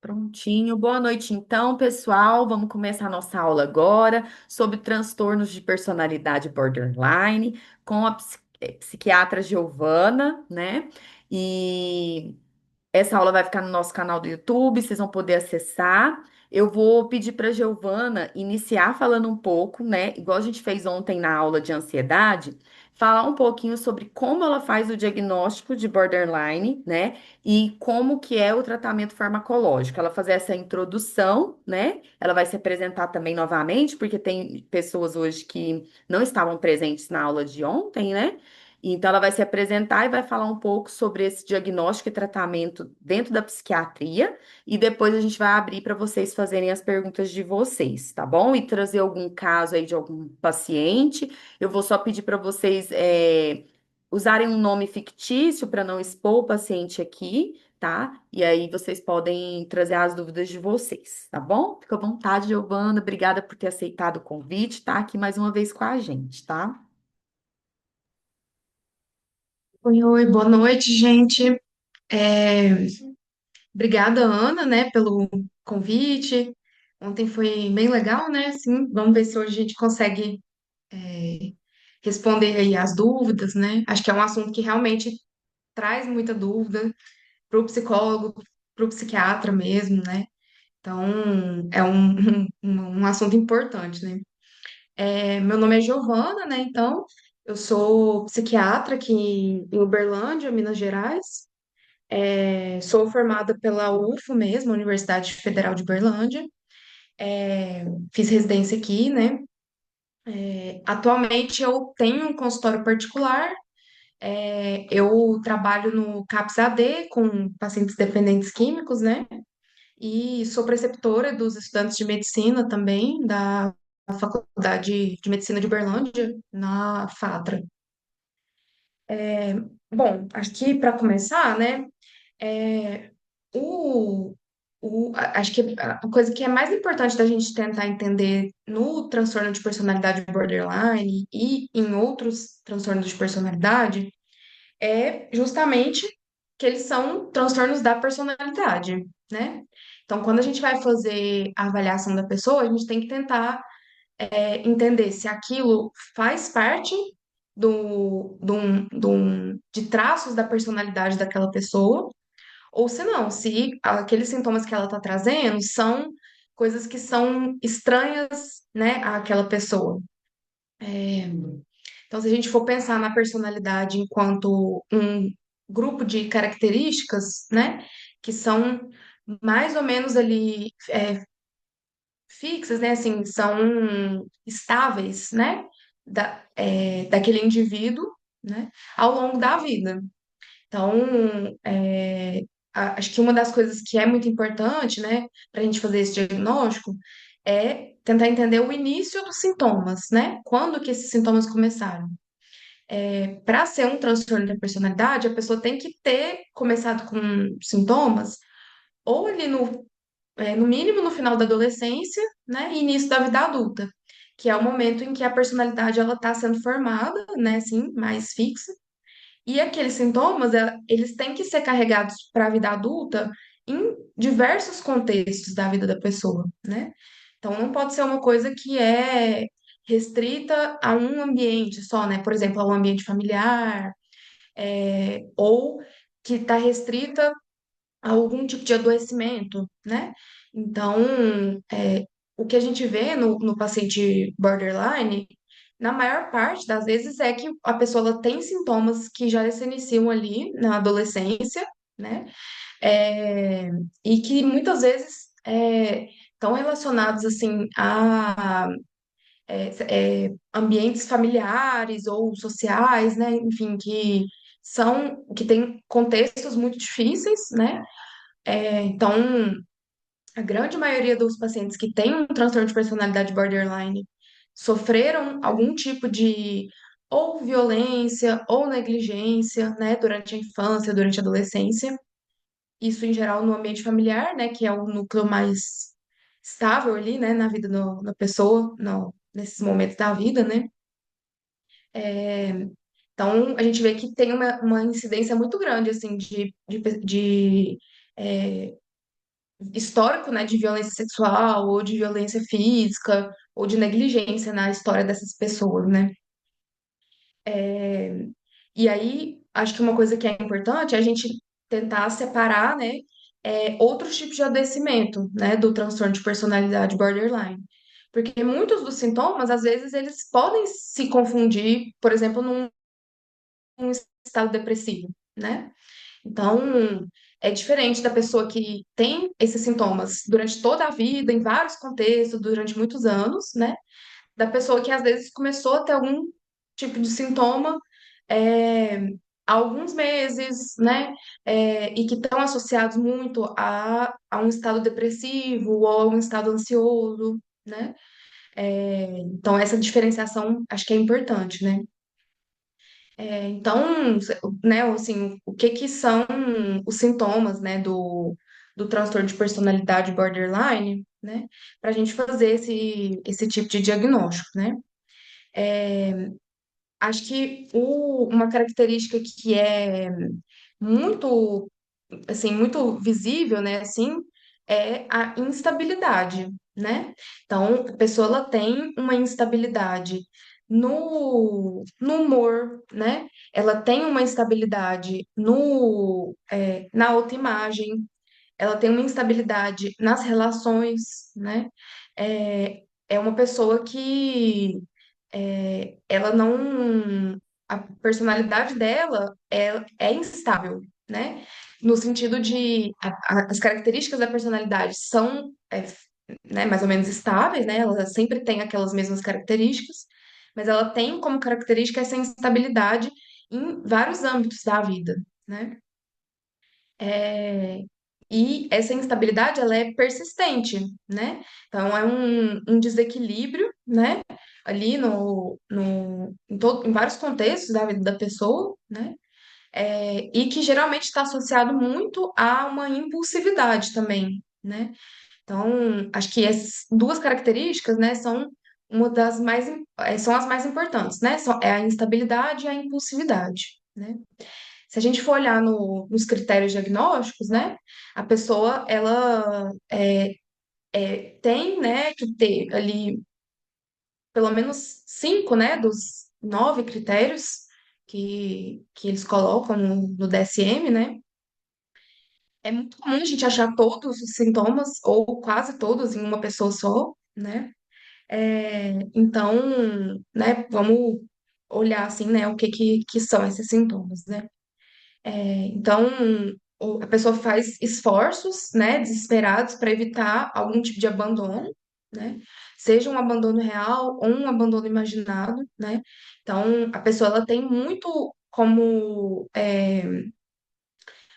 Prontinho. Boa noite, então, pessoal. Vamos começar a nossa aula agora sobre transtornos de personalidade borderline com a psiquiatra Giovana, né? E essa aula vai ficar no nosso canal do YouTube, vocês vão poder acessar. Eu vou pedir para a Giovana iniciar falando um pouco, né? Igual a gente fez ontem na aula de ansiedade, falar um pouquinho sobre como ela faz o diagnóstico de borderline, né? E como que é o tratamento farmacológico. Ela fazer essa introdução, né? Ela vai se apresentar também novamente, porque tem pessoas hoje que não estavam presentes na aula de ontem, né? Então, ela vai se apresentar e vai falar um pouco sobre esse diagnóstico e tratamento dentro da psiquiatria, e depois a gente vai abrir para vocês fazerem as perguntas de vocês, tá bom? E trazer algum caso aí de algum paciente. Eu vou só pedir para vocês usarem um nome fictício para não expor o paciente aqui, tá? E aí vocês podem trazer as dúvidas de vocês, tá bom? Fica à vontade, Giovana. Obrigada por ter aceitado o convite, tá? Aqui mais uma vez com a gente, tá? Oi, oi, boa noite, gente. É, Obrigada, Ana, né, pelo convite. Ontem foi bem legal, né? Sim, vamos ver se hoje a gente consegue responder aí as dúvidas, né? Acho que é um assunto que realmente traz muita dúvida para o psicólogo, para o psiquiatra mesmo, né? Então, é um assunto importante, né? Meu nome é Giovana, né? Então, eu sou psiquiatra aqui em Uberlândia, Minas Gerais. Sou formada pela UFO mesmo, Universidade Federal de Berlândia. Fiz residência aqui, né? Atualmente eu tenho um consultório particular. Eu trabalho no CAPS-AD com pacientes dependentes químicos, né? E sou preceptora dos estudantes de medicina também, da Faculdade de Medicina de Berlândia, na FATRA. Bom, acho que para começar, né? É, o, Acho que a coisa que é mais importante da gente tentar entender no transtorno de personalidade borderline e em outros transtornos de personalidade é justamente que eles são transtornos da personalidade, né? Então, quando a gente vai fazer a avaliação da pessoa, a gente tem que tentar entender se aquilo faz parte de traços da personalidade daquela pessoa ou se não, se aqueles sintomas que ela está trazendo são coisas que são estranhas, né, àquela pessoa. Então, se a gente for pensar na personalidade enquanto um grupo de características, né, que são mais ou menos ali fixas, né, assim, são estáveis, né, daquele indivíduo, né, ao longo da vida. Então, acho que uma das coisas que é muito importante, né, para a gente fazer esse diagnóstico é tentar entender o início dos sintomas, né? Quando que esses sintomas começaram. Para ser um transtorno da personalidade, a pessoa tem que ter começado com sintomas ou ali no mínimo no final da adolescência, né, e início da vida adulta, que é o momento em que a personalidade ela está sendo formada, né, assim, mais fixa. E aqueles sintomas, eles têm que ser carregados para a vida adulta em diversos contextos da vida da pessoa, né? Então, não pode ser uma coisa que é restrita a um ambiente só, né? Por exemplo, a um ambiente familiar, ou que está restrita a algum tipo de adoecimento, né? Então, o que a gente vê no paciente borderline, na maior parte das vezes, é que a pessoa ela tem sintomas que já se iniciam ali na adolescência, né? É, e que muitas vezes estão relacionados assim a ambientes familiares ou sociais, né? Enfim, que têm contextos muito difíceis, né? Então, a grande maioria dos pacientes que têm um transtorno de personalidade borderline sofreram algum tipo de ou violência ou negligência, né, durante a infância, durante a adolescência. Isso em geral no ambiente familiar, né, que é o núcleo mais estável ali, né, na vida da pessoa, nesses momentos da vida, né? Então, a gente vê que tem uma incidência muito grande, assim, de histórico, né, de violência sexual ou de violência física ou de negligência na história dessas pessoas, né? E aí, acho que uma coisa que é importante é a gente tentar separar, né, outros tipos de adoecimento, né, do transtorno de personalidade borderline. Porque muitos dos sintomas, às vezes, eles podem se confundir, por exemplo, num estado depressivo, né? Então, é diferente da pessoa que tem esses sintomas durante toda a vida, em vários contextos, durante muitos anos, né? Da pessoa que às vezes começou a ter algum tipo de sintoma é, há alguns meses, né? E que estão associados muito a um estado depressivo ou a um estado ansioso, né? Então, essa diferenciação acho que é importante, né? Então, né, assim, o que que são os sintomas, né, do transtorno de personalidade borderline, né, para a gente fazer esse tipo de diagnóstico, né? Acho que uma característica que é muito, assim, muito visível, né, assim, é a instabilidade, né? Então, a pessoa ela tem uma instabilidade no humor, né? Ela tem uma instabilidade na autoimagem, ela tem uma instabilidade nas relações, né? É uma pessoa que ela não. A personalidade dela é instável, né? No sentido de as características da personalidade são, né, mais ou menos estáveis, né? Ela sempre tem aquelas mesmas características, mas ela tem como característica essa instabilidade em vários âmbitos da vida, né? É, e essa instabilidade, ela é persistente, né? Então, é um desequilíbrio, né? Ali em vários contextos da vida da pessoa, né? E que geralmente está associado muito a uma impulsividade também, né? Então, acho que essas duas características, né, são uma das são as mais importantes, né? É a instabilidade e a impulsividade, né? Se a gente for olhar nos critérios diagnósticos, né, a pessoa, ela tem, né, que ter ali pelo menos 5, né, dos 9 critérios que eles colocam no DSM, né? É muito comum a gente achar todos os sintomas, ou quase todos, em uma pessoa só, né? Então, né, vamos olhar, assim, né, o que são esses sintomas, né? Então, a pessoa faz esforços, né, desesperados para evitar algum tipo de abandono, né? Seja um abandono real ou um abandono imaginado, né? Então, a pessoa ela tem muito como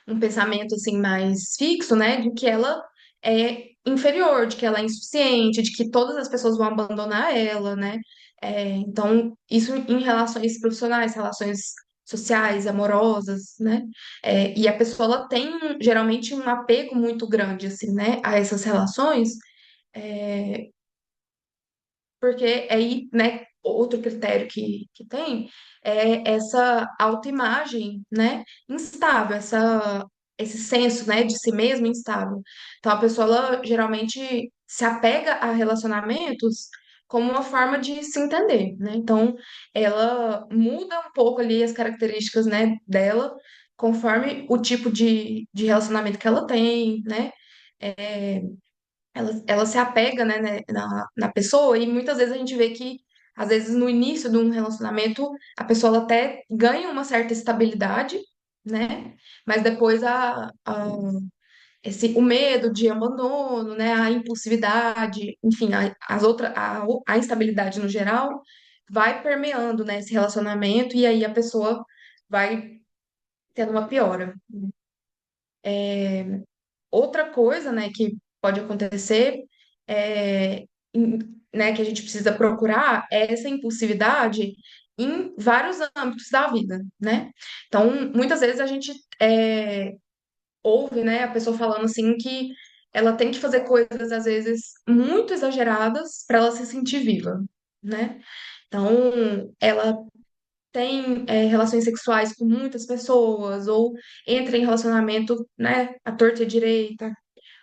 um pensamento assim mais fixo, né, de que ela é inferior, de que ela é insuficiente, de que todas as pessoas vão abandonar ela, né? Então, isso em relações profissionais, relações sociais, amorosas, né? E a pessoa ela tem geralmente um apego muito grande assim, né, a essas relações, porque aí, né, outro critério que tem é essa autoimagem, né, instável, esse senso, né, de si mesma instável. Então, a pessoa, ela geralmente se apega a relacionamentos como uma forma de se entender, né? Então, ela muda um pouco ali as características, né, dela, conforme o tipo de relacionamento que ela tem, né? Ela se apega, né, na pessoa, e muitas vezes a gente vê que, às vezes, no início de um relacionamento, a pessoa ela até ganha uma certa estabilidade, né? Mas depois o medo de abandono, né, a impulsividade, enfim, a instabilidade no geral, vai permeando, né, esse relacionamento, e aí a pessoa vai tendo uma piora. Outra coisa, né, que pode acontecer, é, né, que a gente precisa procurar é essa impulsividade em vários âmbitos da vida, né? Então, muitas vezes a gente ouve, né, a pessoa falando assim que ela tem que fazer coisas, às vezes, muito exageradas para ela se sentir viva, né? Então, ela tem relações sexuais com muitas pessoas, ou entra em relacionamento, né, à torta e à direita,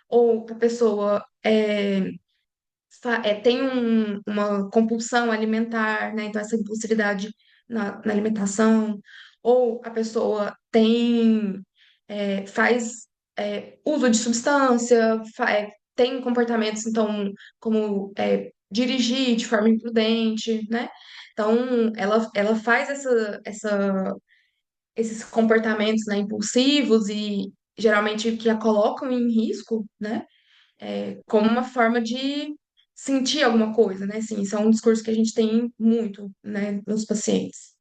ou a pessoa tem uma compulsão alimentar, né? Então, essa impulsividade na alimentação, ou a pessoa faz uso de substância, tem comportamentos, então, como dirigir de forma imprudente, né? Então, ela faz esses comportamentos, né, impulsivos e geralmente que a colocam em risco, né? Como uma forma de sentir alguma coisa, né? Sim, isso é um discurso que a gente tem muito, né, nos pacientes.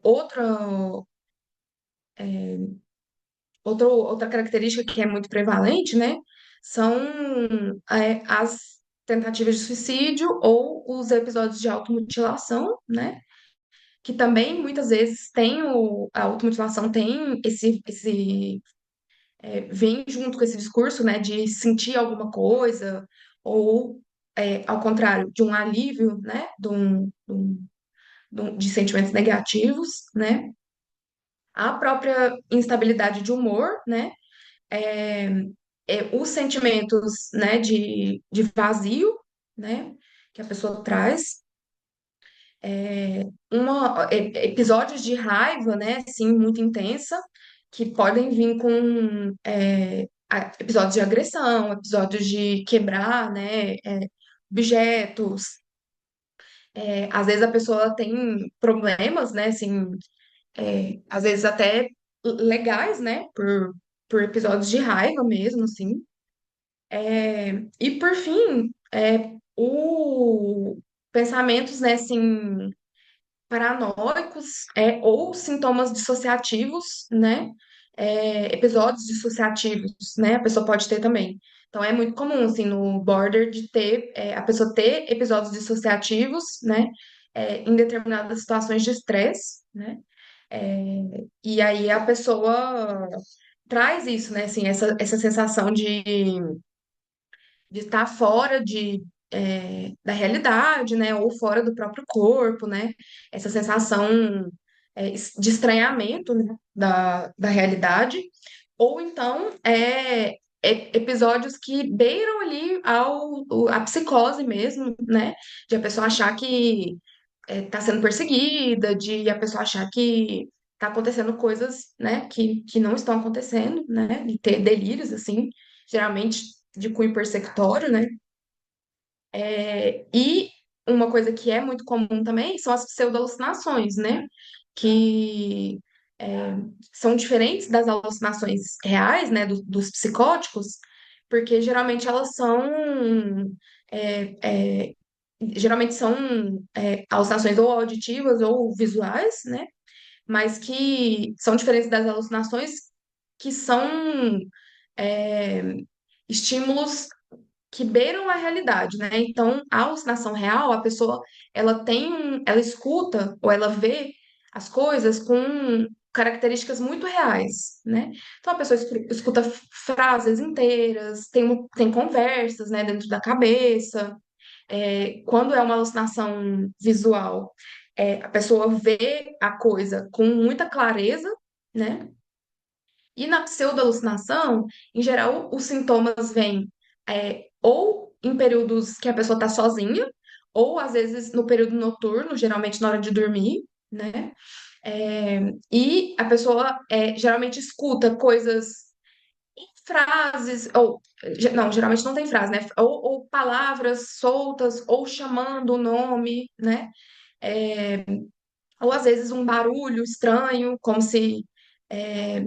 Outra, outra característica que é muito prevalente, né, são as tentativas de suicídio ou os episódios de automutilação, né? Que também muitas vezes a automutilação tem vem junto com esse discurso, né, de sentir alguma coisa, ou, ao contrário, de um alívio, né, de sentimentos negativos, né, a própria instabilidade de humor, né, é, os sentimentos, né, de vazio, né, que a pessoa traz, episódios de raiva, né, assim, muito intensa, que podem vir com episódios de agressão, episódios de quebrar, né, objetos. Às vezes a pessoa tem problemas, né, assim, às vezes até legais, né, por episódios de raiva mesmo, assim. E por fim, o pensamentos, né, assim, paranoicos, ou sintomas dissociativos, né? Episódios dissociativos, né? A pessoa pode ter também. Então, é muito comum, assim, no border de ter, a pessoa ter episódios dissociativos, né? Em determinadas situações de estresse, né? E aí a pessoa traz isso, né? Assim, essa sensação de estar fora da realidade, né? Ou fora do próprio corpo, né? Essa sensação de estranhamento, né? Da realidade. Ou então, episódios que beiram ali a psicose mesmo, né? De a pessoa achar que está sendo perseguida, de a pessoa achar que está acontecendo coisas, né, que não estão acontecendo, né, e ter delírios, assim, geralmente de cunho persecutório, né, e uma coisa que é muito comum também são as pseudo-alucinações, né, que é, são diferentes das alucinações reais, né, dos psicóticos, porque é, é, geralmente são alucinações ou auditivas ou visuais, né? Mas que são diferentes das alucinações que são é, estímulos que beiram a realidade, né? Então, a alucinação real, a pessoa, ela escuta ou ela vê as coisas com características muito reais, né? Então, a pessoa escuta frases inteiras, tem conversas, né, dentro da cabeça. Quando é uma alucinação visual, a pessoa vê a coisa com muita clareza, né? E na pseudo-alucinação, em geral, os sintomas vêm ou em períodos que a pessoa está sozinha, ou às vezes no período noturno, geralmente na hora de dormir, né? E a pessoa geralmente escuta coisas, frases, ou não, geralmente não tem frase, né? Ou palavras soltas, ou chamando o nome, né? É, ou às vezes um barulho estranho, é,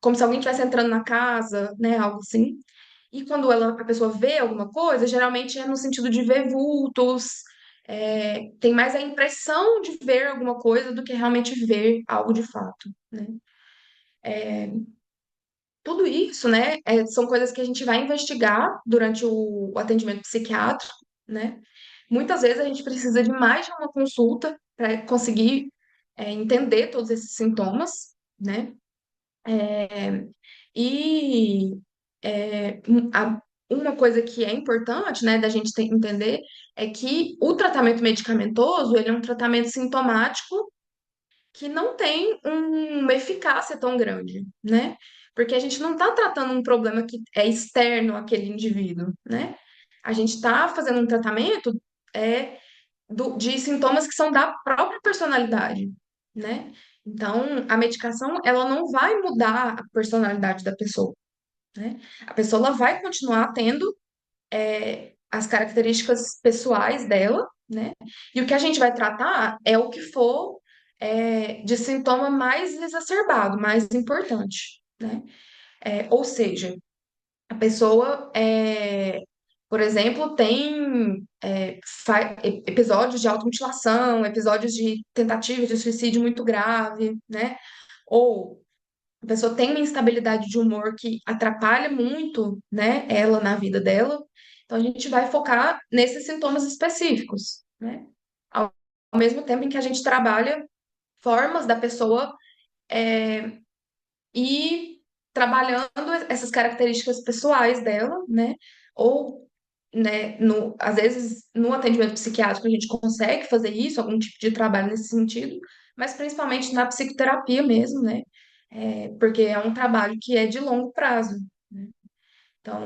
como se alguém estivesse entrando na casa, né? Algo assim. E quando a pessoa vê alguma coisa, geralmente é no sentido de ver vultos, tem mais a impressão de ver alguma coisa do que realmente ver algo de fato, né? Tudo isso, né, são coisas que a gente vai investigar durante o atendimento psiquiátrico, né? Muitas vezes a gente precisa de mais de uma consulta para conseguir entender todos esses sintomas, né? E uma coisa que é importante, né, da gente entender é que o tratamento medicamentoso, ele é um tratamento sintomático que não tem uma eficácia tão grande, né? Porque a gente não está tratando um problema que é externo àquele indivíduo, né? A gente está fazendo um tratamento é, de sintomas que são da própria personalidade, né? Então, a medicação, ela não vai mudar a personalidade da pessoa, né? A pessoa ela vai continuar tendo as características pessoais dela, né? E o que a gente vai tratar é o que for de sintoma mais exacerbado, mais importante, né? Ou seja, a pessoa, por exemplo, tem episódios de automutilação, episódios de tentativa de suicídio muito grave, né? Ou a pessoa tem uma instabilidade de humor que atrapalha muito, né, ela na vida dela. Então a gente vai focar nesses sintomas específicos, né? Ao mesmo tempo em que a gente trabalha formas da pessoa ir trabalhando essas características pessoais dela, né? Ou, né, às vezes no atendimento psiquiátrico a gente consegue fazer isso, algum tipo de trabalho nesse sentido, mas principalmente na psicoterapia mesmo, né? Porque é um trabalho que é de longo prazo, né? Então,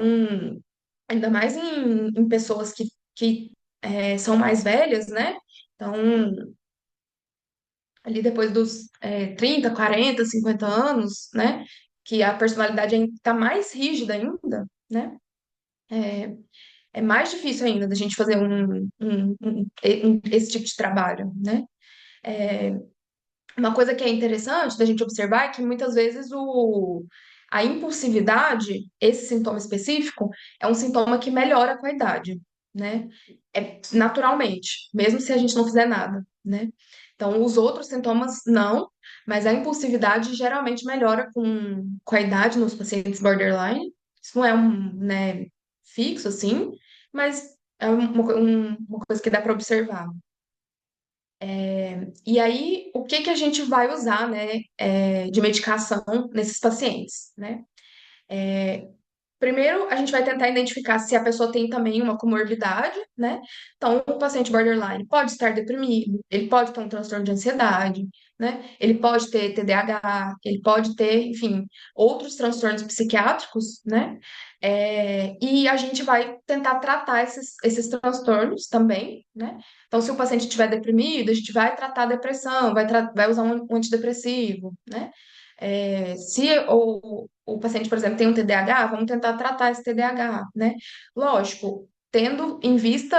ainda mais em pessoas que são mais velhas, né? Então, ali depois dos 30, 40, 50 anos, né? Que a personalidade está mais rígida ainda, né? É, é mais difícil ainda da gente fazer esse tipo de trabalho, né? Uma coisa que é interessante da gente observar é que muitas vezes a impulsividade, esse sintoma específico, é um sintoma que melhora com a idade, né? Naturalmente, mesmo se a gente não fizer nada, né? Então, os outros sintomas não, mas a impulsividade geralmente melhora com a idade nos pacientes borderline. Isso não é né, fixo, assim, mas é uma coisa que dá para observar. E aí, o que que a gente vai usar, né, de medicação nesses pacientes, né? Primeiro, a gente vai tentar identificar se a pessoa tem também uma comorbidade, né? Então, o paciente borderline pode estar deprimido, ele pode ter um transtorno de ansiedade, né? Ele pode ter TDAH, ele pode ter, enfim, outros transtornos psiquiátricos, né? E a gente vai tentar tratar esses transtornos também, né? Então, se o paciente estiver deprimido, a gente vai tratar a depressão, vai usar um antidepressivo, né? Se o paciente, por exemplo, tem um TDAH, vamos tentar tratar esse TDAH, né? Lógico, tendo em vista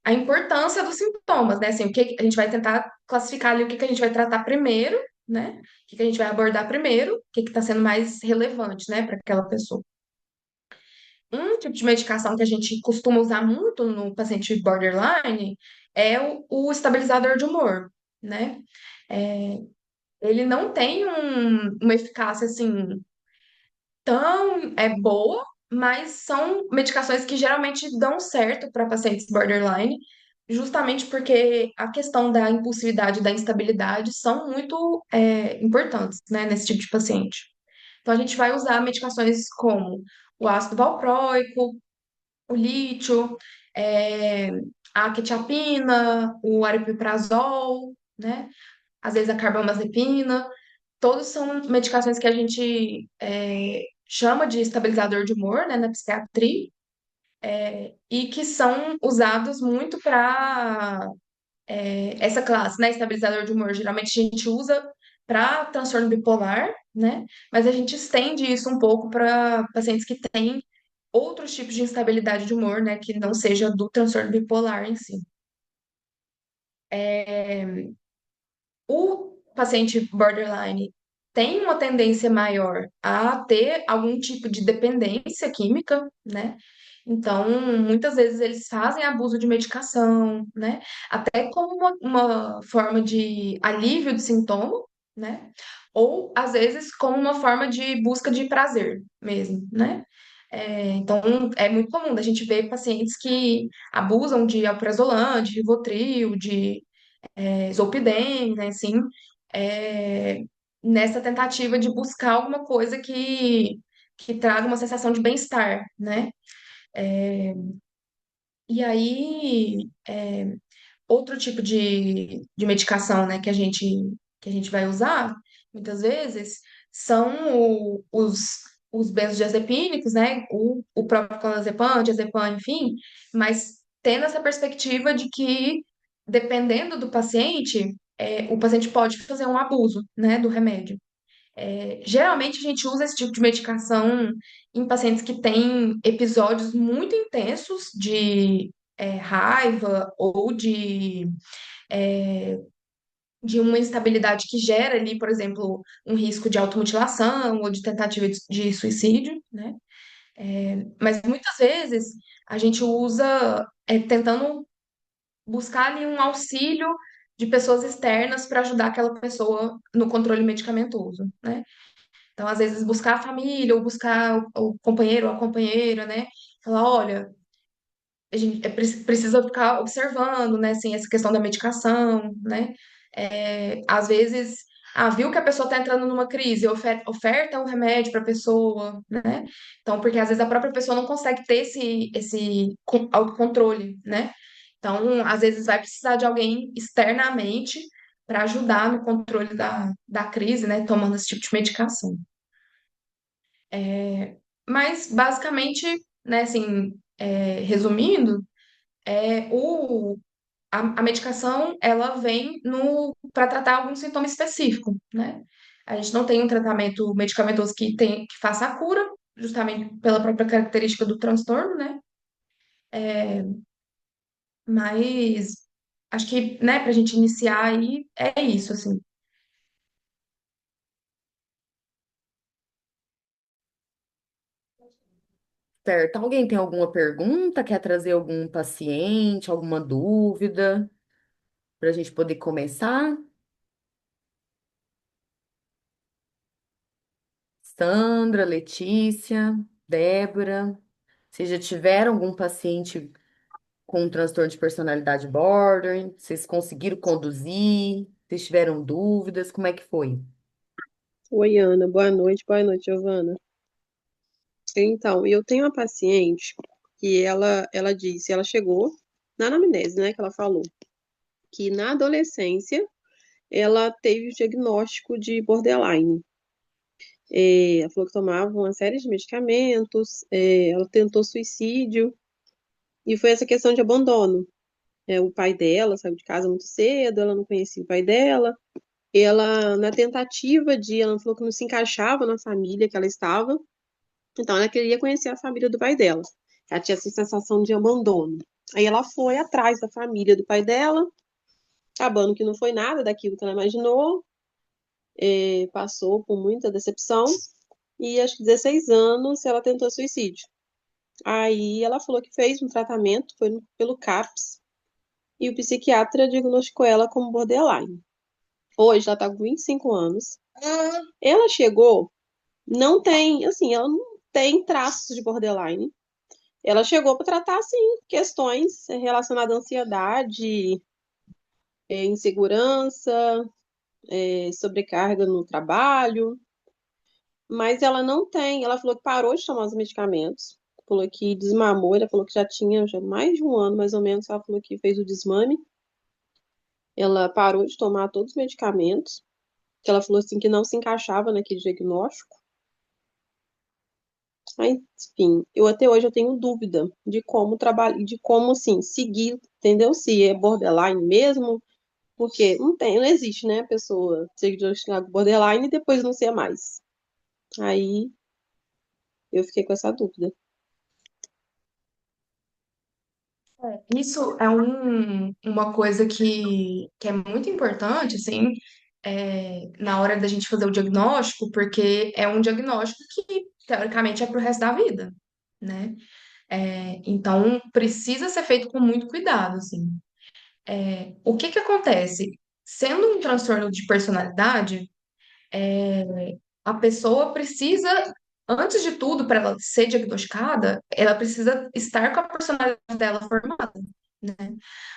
a importância dos sintomas, né? Assim, o que a gente vai tentar classificar ali o que que a gente vai tratar primeiro, né? O que que a gente vai abordar primeiro, o que que está sendo mais relevante, né, para aquela pessoa. Um tipo de medicação que a gente costuma usar muito no paciente borderline é o estabilizador de humor, né? Ele não tem uma eficácia assim tão boa, mas são medicações que geralmente dão certo para pacientes borderline, justamente porque a questão da impulsividade e da instabilidade são muito importantes, né, nesse tipo de paciente. Então a gente vai usar medicações como o ácido valproico, o lítio, é, a quetiapina, o aripiprazol, né? Às vezes a carbamazepina. Todos são medicações que a gente chama de estabilizador de humor, né, na psiquiatria, e que são usados muito para essa classe, né, estabilizador de humor. Geralmente a gente usa para transtorno bipolar, né, mas a gente estende isso um pouco para pacientes que têm outros tipos de instabilidade de humor, né, que não seja do transtorno bipolar em si. O paciente borderline tem uma tendência maior a ter algum tipo de dependência química, né? Então, muitas vezes eles fazem abuso de medicação, né? Até como uma forma de alívio de sintoma, né? Ou, às vezes, como uma forma de busca de prazer mesmo, né? Então, é muito comum a gente ver pacientes que abusam de alprazolam, de Rivotril, de Zolpidem, né, assim, é, nessa tentativa de buscar alguma coisa que traga uma sensação de bem-estar, né? E aí, outro tipo de medicação, né, que a gente vai usar, muitas vezes, são os benzodiazepínicos, né, o próprio clonazepam, diazepam, enfim, mas tendo essa perspectiva de que, dependendo do paciente, o paciente pode fazer um abuso, né, do remédio. Geralmente a gente usa esse tipo de medicação em pacientes que têm episódios muito intensos de raiva ou de uma instabilidade que gera ali, por exemplo, um risco de automutilação ou de tentativa de suicídio, né? Mas muitas vezes a gente usa tentando buscar ali um auxílio de pessoas externas para ajudar aquela pessoa no controle medicamentoso, né? Então, às vezes, buscar a família ou buscar o companheiro ou a companheira, né? Falar, olha, a gente precisa ficar observando, né, assim, essa questão da medicação, né? Às vezes, viu que a pessoa está entrando numa crise, oferta um remédio para a pessoa, né? Então, porque às vezes a própria pessoa não consegue ter esse autocontrole, né? Então, às vezes vai precisar de alguém externamente para ajudar no controle da crise, né? Tomando esse tipo de medicação. Mas, basicamente, né, assim, resumindo, a medicação, ela vem no para tratar algum sintoma específico, né? A gente não tem um tratamento medicamentoso que faça a cura, justamente pela própria característica do transtorno, né? Mas acho que, né, pra gente iniciar aí, é isso, assim. Certo. Alguém tem alguma pergunta? Quer trazer algum paciente, alguma dúvida para a gente poder começar? Sandra, Letícia, Débora, se já tiveram algum paciente com um transtorno de personalidade borderline, vocês conseguiram conduzir? Vocês tiveram dúvidas? Como é que foi? Oi, Ana, boa noite, Giovana. Então, eu tenho uma paciente que ela disse, ela chegou na anamnese, né, que ela falou, que na adolescência ela teve o diagnóstico de borderline. Ela falou que tomava uma série de medicamentos, ela tentou suicídio, e foi essa questão de abandono. O pai dela saiu de casa muito cedo, ela não conhecia o pai dela, ela, na tentativa ela falou que não se encaixava na família que ela estava. Então, ela queria conhecer a família do pai dela. Ela tinha essa sensação de abandono. Aí ela foi atrás da família do pai dela, acabando que não foi nada daquilo que ela imaginou, passou por muita decepção, e acho que 16 anos ela tentou suicídio. Aí ela falou que fez um tratamento, foi pelo CAPS, e o psiquiatra diagnosticou ela como borderline. Hoje ela está com 25 anos. Ela chegou, não tem, assim, ela não tem traços de borderline. Ela chegou para tratar, assim, questões relacionadas à ansiedade, insegurança, sobrecarga no trabalho, mas ela não tem. Ela falou que parou de tomar os medicamentos, falou que desmamou, ela falou que já tinha já mais de um ano, mais ou menos, ela falou que fez o desmame. Ela parou de tomar todos os medicamentos, que ela falou assim que não se encaixava naquele diagnóstico. Mas, enfim, eu até hoje eu tenho dúvida de como trabalhar, de como assim seguir, entendeu? Se é borderline mesmo, porque não tem, não existe, né, a pessoa ser diagnosticada com borderline e depois não ser mais. Aí eu fiquei com essa dúvida. Isso é uma coisa que é muito importante, assim, na hora da gente fazer o diagnóstico, porque é um diagnóstico que, teoricamente, é para o resto da vida, né? Então, precisa ser feito com muito cuidado, assim. O que que acontece? Sendo um transtorno de personalidade, a pessoa precisa, antes de tudo, para ela ser diagnosticada, ela precisa estar com a personalidade dela formada, né?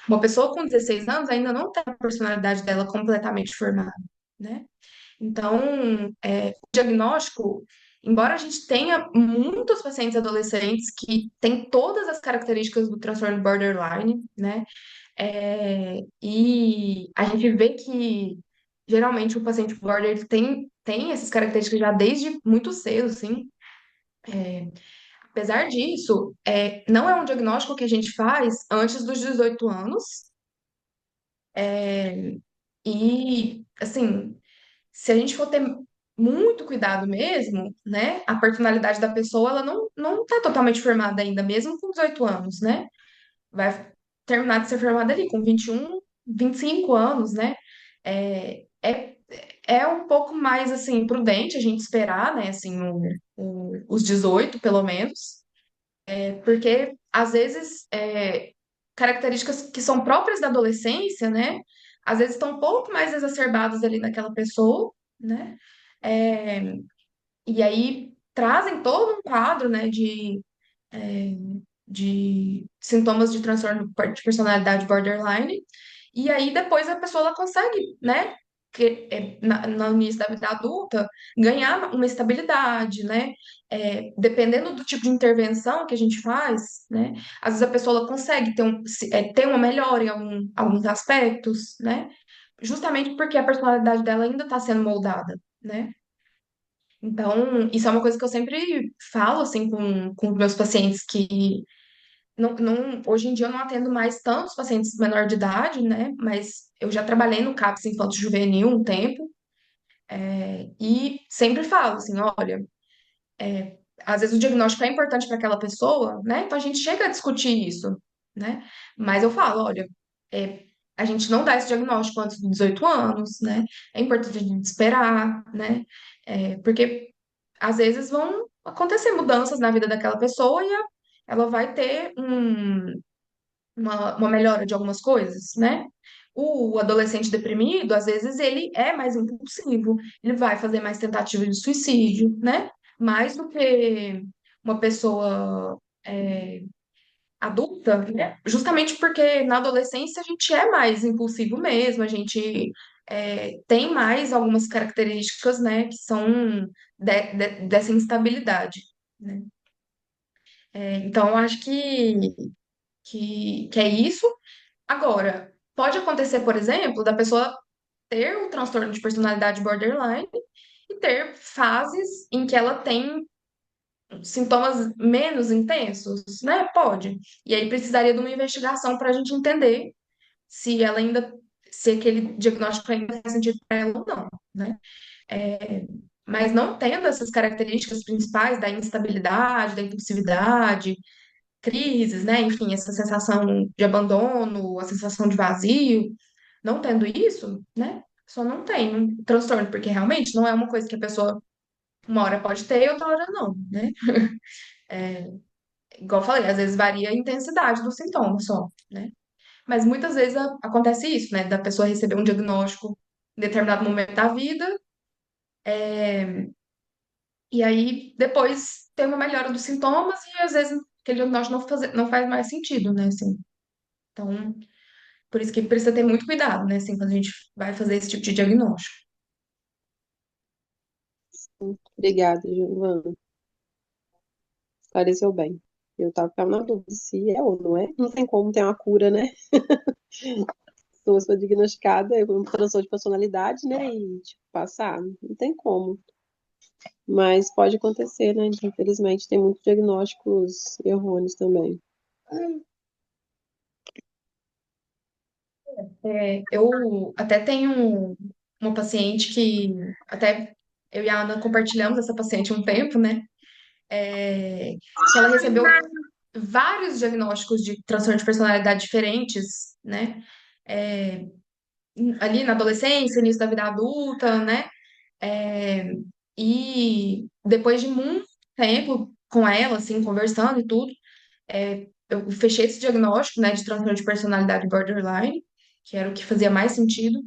Uma pessoa com 16 anos ainda não tem a personalidade dela completamente formada, né? Então, o diagnóstico, embora a gente tenha muitos pacientes adolescentes que têm todas as características do transtorno borderline, né? E a gente vê que geralmente o paciente border ele tem essas características já desde muito cedo, assim. Apesar disso, não é um diagnóstico que a gente faz antes dos 18 anos. E, assim, se a gente for ter muito cuidado mesmo, né, a personalidade da pessoa, ela não tá totalmente formada ainda, mesmo com 18 anos, né? Vai terminar de ser formada ali com 21, 25 anos, né? É, é, é um pouco mais, assim, prudente a gente esperar, né, assim, os 18, pelo menos, porque, às vezes, características que são próprias da adolescência, né, às vezes estão um pouco mais exacerbadas ali naquela pessoa, né? É, e aí trazem todo um quadro, né, de sintomas de transtorno de personalidade borderline. E aí depois a pessoa ela consegue, né, no início da vida adulta, ganhar uma estabilidade, né? Dependendo do tipo de intervenção que a gente faz, né? Às vezes a pessoa ela consegue ter uma melhora em alguns aspectos, né? Justamente porque a personalidade dela ainda está sendo moldada, né? Então, isso é uma coisa que eu sempre falo, assim, com os meus pacientes que hoje em dia eu não atendo mais tantos pacientes menor de idade, né? Mas eu já trabalhei no CAPS Infanto Juvenil um tempo, e sempre falo assim, olha, às vezes o diagnóstico é importante para aquela pessoa, né? Então a gente chega a discutir isso, né? Mas eu falo, olha, é, a gente não dá esse diagnóstico antes dos 18 anos, né? É importante a gente esperar, né? Porque às vezes vão acontecer mudanças na vida daquela pessoa e ela vai ter uma melhora de algumas coisas, né? O adolescente deprimido, às vezes, ele é mais impulsivo, ele vai fazer mais tentativa de suicídio, né? Mais do que uma pessoa adulta, né? Justamente porque na adolescência a gente é mais impulsivo mesmo, a gente tem mais algumas características, né, que são dessa instabilidade, né? Então, eu acho que é isso. Agora, pode acontecer, por exemplo, da pessoa ter um transtorno de personalidade borderline e ter fases em que ela tem sintomas menos intensos, né? Pode. E aí precisaria de uma investigação para a gente entender se ela ainda, se aquele diagnóstico ainda faz sentido para ela ou não, né? Mas não tendo essas características principais da instabilidade, da impulsividade, crises, né? Enfim, essa sensação de abandono, a sensação de vazio. Não tendo isso, né? Só não tem um transtorno, porque realmente não é uma coisa que a pessoa uma hora pode ter e outra hora não, né? Igual eu falei, às vezes varia a intensidade do sintoma só, né? Mas muitas vezes acontece isso, né? Da pessoa receber um diagnóstico em determinado momento da vida, e aí depois tem uma melhora dos sintomas e às vezes aquele diagnóstico não faz mais sentido, né? Assim, então, por isso que precisa ter muito cuidado, né? Assim, quando a gente vai fazer esse tipo de diagnóstico. Obrigada, Giovana. Esclareceu bem. Eu tava ficando na dúvida se é ou não é. Não tem como ter uma cura, né? Sou diagnosticada com um transtorno de personalidade, né? E, tipo, passar. Não tem como. Mas pode acontecer, né? Infelizmente, tem muitos diagnósticos errôneos também. Eu até tenho uma paciente que até eu e a Ana compartilhamos essa paciente um tempo, né? Que ela recebeu vários diagnósticos de transtorno de personalidade diferentes, né? É, Ali na adolescência, início da vida adulta, né? É, e depois de muito tempo com ela, assim, conversando e tudo, eu fechei esse diagnóstico, né, de transtorno de personalidade borderline, que era o que fazia mais sentido.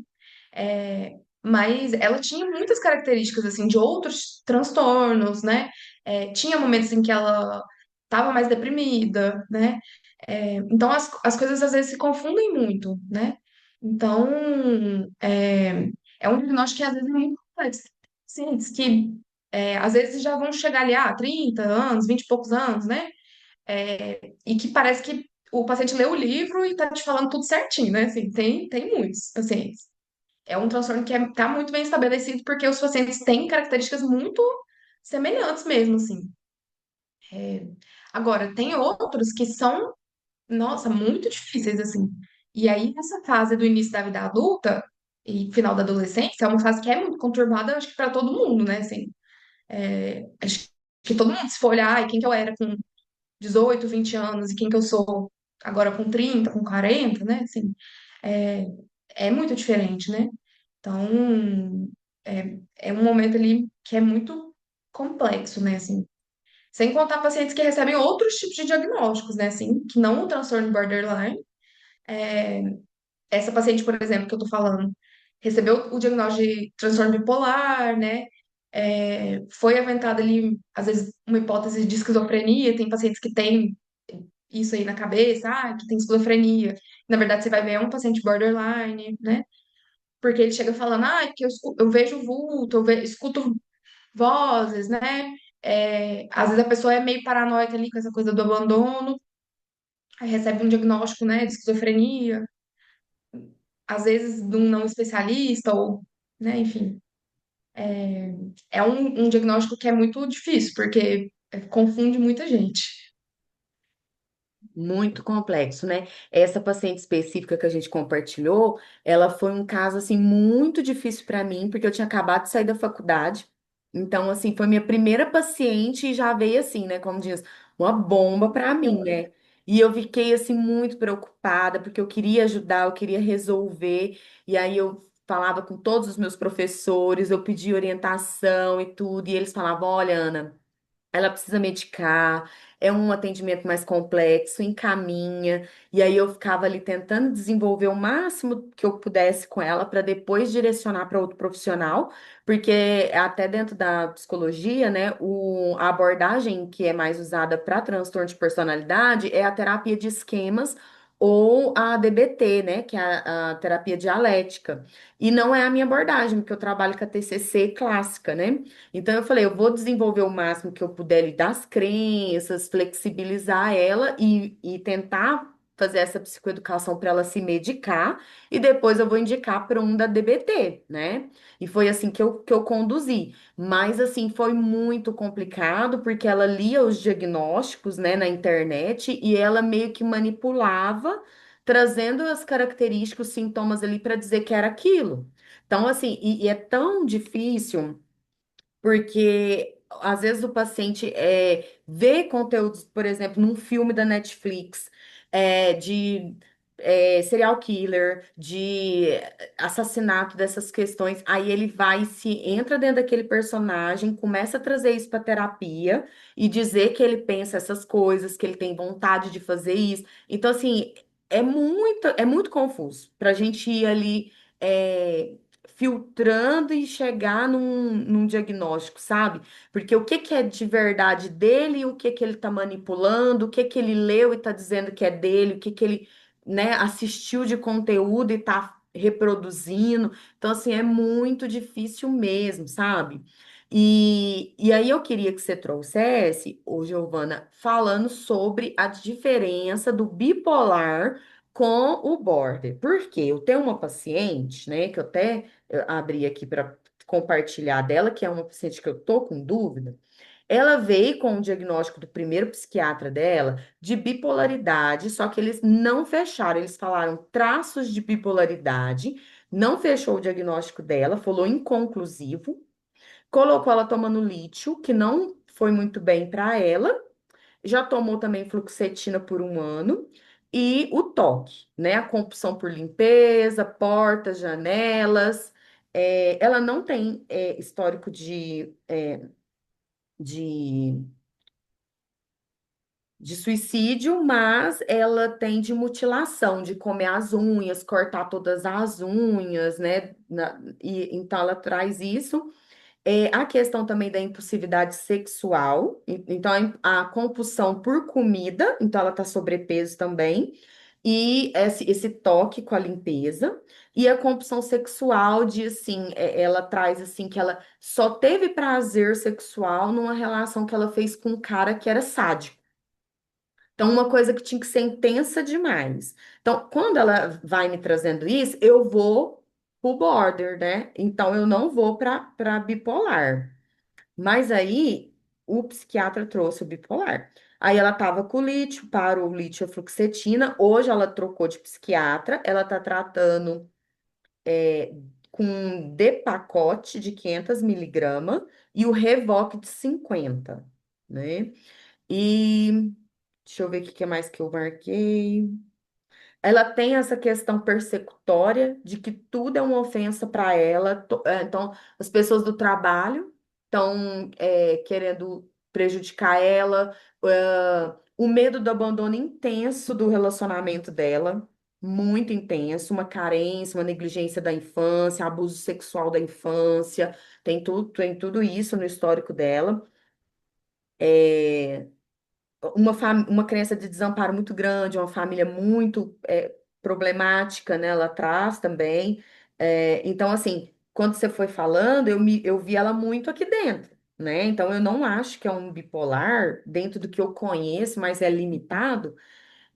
Mas ela tinha muitas características, assim, de outros transtornos, né? Tinha momentos em que ela estava mais deprimida, né? Então, as coisas às vezes se confundem muito, né? Então, é um diagnóstico que às vezes é muito complexo. Pacientes que às vezes já vão chegar ali, 30 anos, 20 e poucos anos, né? E que parece que o paciente lê o livro e tá te falando tudo certinho, né? Assim, tem muitos pacientes. É um transtorno que tá muito bem estabelecido porque os pacientes têm características muito semelhantes mesmo, assim. Agora, tem outros que são, nossa, muito difíceis, assim. E aí, essa fase do início da vida adulta e final da adolescência é uma fase que é muito conturbada, acho que para todo mundo, né? Assim, acho que todo mundo, se for olhar, e quem que eu era com 18, 20 anos e quem que eu sou agora com 30, com 40, né? Assim, é, é muito diferente, né? Então, é um momento ali que é muito complexo, né? Assim, sem contar pacientes que recebem outros tipos de diagnósticos, né? Assim, que não o transtorno borderline. Essa paciente, por exemplo, que eu tô falando, recebeu o diagnóstico de transtorno bipolar, né? Foi aventada ali, às vezes, uma hipótese de esquizofrenia. Tem pacientes que têm isso aí na cabeça, que tem esquizofrenia. Na verdade, você vai ver, é um paciente borderline, né? Porque ele chega falando, que eu vejo vulto, escuto vozes, né? Às vezes a pessoa é meio paranoica ali com essa coisa do abandono, aí recebe um diagnóstico, né, de esquizofrenia, às vezes de um não especialista, ou, né, enfim. É um diagnóstico que é muito difícil, porque confunde muita gente. Muito complexo, né? Essa paciente específica que a gente compartilhou, ela foi um caso assim muito difícil para mim, porque eu tinha acabado de sair da faculdade. Então, assim, foi minha primeira paciente e já veio assim, né, como diz, uma bomba para mim, né? E eu fiquei assim muito preocupada, porque eu queria ajudar, eu queria resolver, e aí eu falava com todos os meus professores, eu pedi orientação e tudo, e eles falavam: "Olha, Ana, ela precisa medicar, é um atendimento mais complexo, encaminha. E aí eu ficava ali tentando desenvolver o máximo que eu pudesse com ela para depois direcionar para outro profissional, porque até dentro da psicologia, né, a abordagem que é mais usada para transtorno de personalidade é a terapia de esquemas ou a DBT, né, que é a terapia dialética. E não é a minha abordagem, porque eu trabalho com a TCC clássica, né? Então eu falei, eu vou desenvolver o máximo que eu puder ali das crenças, flexibilizar ela e tentar fazer essa psicoeducação para ela se medicar e depois eu vou indicar para um da DBT, né? E foi assim que eu conduzi. Mas assim, foi muito complicado porque ela lia os diagnósticos, né, na internet e ela meio que manipulava, trazendo as características, os sintomas ali para dizer que era aquilo. Então, assim, e é tão difícil. Porque às vezes o paciente vê conteúdos, por exemplo, num filme da Netflix, de serial killer, de assassinato, dessas questões, aí ele vai e se entra dentro daquele personagem, começa a trazer isso para terapia e dizer que ele pensa essas coisas, que ele tem vontade de fazer isso. Então, assim, é muito confuso para a gente ir ali. Filtrando e chegar num diagnóstico, sabe? Porque o que que é de verdade dele, e o que que ele tá manipulando, o que que ele leu e tá dizendo que é dele, o que que ele, né, assistiu de conteúdo e tá reproduzindo. Então, assim, é muito difícil mesmo, sabe? E aí eu queria que você trouxesse, ô Giovana, falando sobre a diferença do bipolar com o border. Porque eu tenho uma paciente, né, que eu abri aqui para compartilhar dela, que é uma paciente que eu tô com dúvida. Ela veio com o diagnóstico do primeiro psiquiatra dela de bipolaridade, só que eles não fecharam, eles falaram traços de bipolaridade, não fechou o diagnóstico dela, falou inconclusivo, colocou ela tomando lítio, que não foi muito bem para ela, já tomou também fluoxetina por um ano. E o toque, né? A compulsão por limpeza, portas, janelas. Ela não tem histórico de, de suicídio, mas ela tem de mutilação, de comer as unhas, cortar todas as unhas, né? Então ela traz isso. A questão também da impulsividade sexual, então a compulsão por comida, então ela tá sobrepeso também, e esse toque com a limpeza, e a compulsão sexual de assim, ela traz assim que ela só teve prazer sexual numa relação que ela fez com um cara que era sádico. Então, uma coisa que tinha que ser intensa demais. Então, quando ela vai me trazendo isso, eu vou pro border, né? Então, eu não vou para bipolar. Mas aí, o psiquiatra trouxe o bipolar. Aí ela tava com lítio, parou o lítio fluoxetina. Hoje ela trocou de psiquiatra. Ela tá tratando com um Depakote de 500 miligramas e o Revoque de 50, né? E deixa eu ver o que que é mais que eu marquei. Ela tem essa questão persecutória de que tudo é uma ofensa para ela. Então, as pessoas do trabalho estão querendo prejudicar ela. O medo do abandono intenso do relacionamento dela, muito intenso, uma carência, uma negligência da infância, abuso sexual da infância, tem tudo isso no histórico dela. É, uma crença de desamparo muito grande, uma família muito problemática, né? Ela traz também. Então, assim, quando você foi falando, eu vi ela muito aqui dentro, né? Então, eu não acho que é um bipolar dentro do que eu conheço, mas é limitado.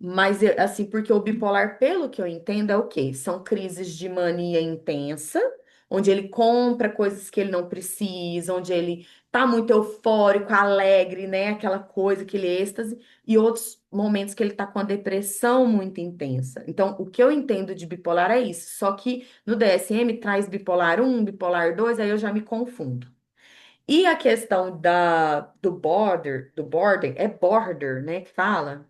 Mas, assim, porque o bipolar, pelo que eu entendo, é o quê? São crises de mania intensa, onde ele compra coisas que ele não precisa, onde ele tá muito eufórico, alegre, né? Aquela coisa, aquele êxtase, e outros momentos que ele tá com a depressão muito intensa. Então, o que eu entendo de bipolar é isso. Só que no DSM traz bipolar um, bipolar 2, aí eu já me confundo. E a questão do border, é border, né, que fala?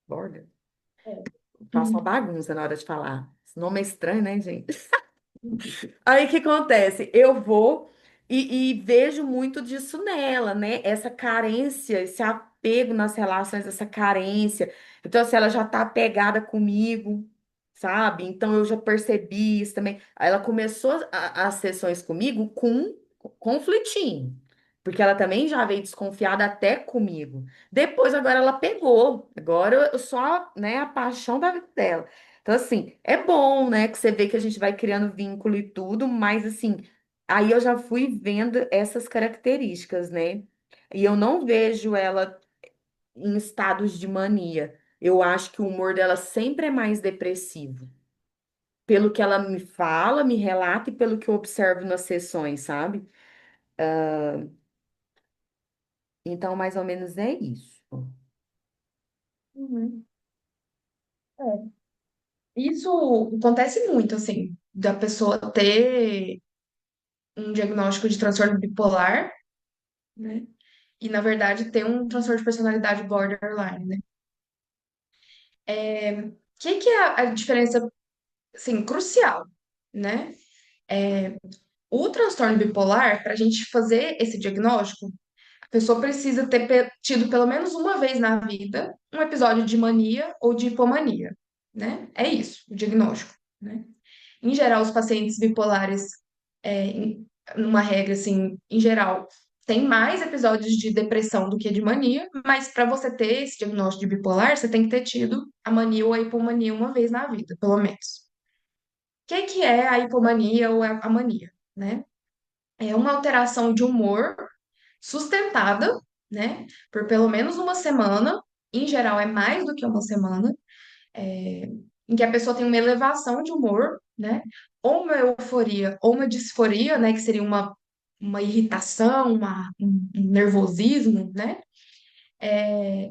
Border? Faço uma Hum. bagunça na hora de falar. Esse nome é estranho, né, gente? Aí o que acontece? Eu vou e vejo muito disso nela, né? Essa carência, esse apego nas relações, essa carência. Então, assim, ela já tá apegada comigo, sabe? Então, eu já percebi isso também. Aí ela começou as sessões comigo com um conflitinho, porque ela também já veio desconfiada até comigo. Depois, agora ela pegou. Agora eu só, né, a paixão da vida dela. Então, assim, é bom, né, que você vê que a gente vai criando vínculo e tudo, mas, assim, aí eu já fui vendo essas características, né? E eu não vejo ela em estados de mania. Eu acho que o humor dela sempre é mais depressivo. Pelo que ela me fala, me relata e pelo que eu observo nas sessões, sabe? Então, mais ou menos é isso. Uhum. É. Isso acontece muito, assim, da pessoa ter um diagnóstico de transtorno bipolar, né? E, na verdade, ter um transtorno de personalidade borderline, né? O que é a diferença, assim, crucial, né? O transtorno bipolar, para a gente fazer esse diagnóstico, a pessoa precisa ter tido pelo menos uma vez na vida um episódio de mania ou de hipomania, né? É isso, o diagnóstico, né? Em geral, os pacientes bipolares, numa regra assim, em geral, têm mais episódios de depressão do que de mania, mas para você ter esse diagnóstico de bipolar, você tem que ter tido a mania ou a hipomania uma vez na vida, pelo menos. O que é a hipomania ou a mania, né? É uma alteração de humor sustentada, né, por pelo menos uma semana, em geral é mais do que uma semana, em que a pessoa tem uma elevação de humor, né, ou uma euforia ou uma disforia, né, que seria uma irritação, um nervosismo, né,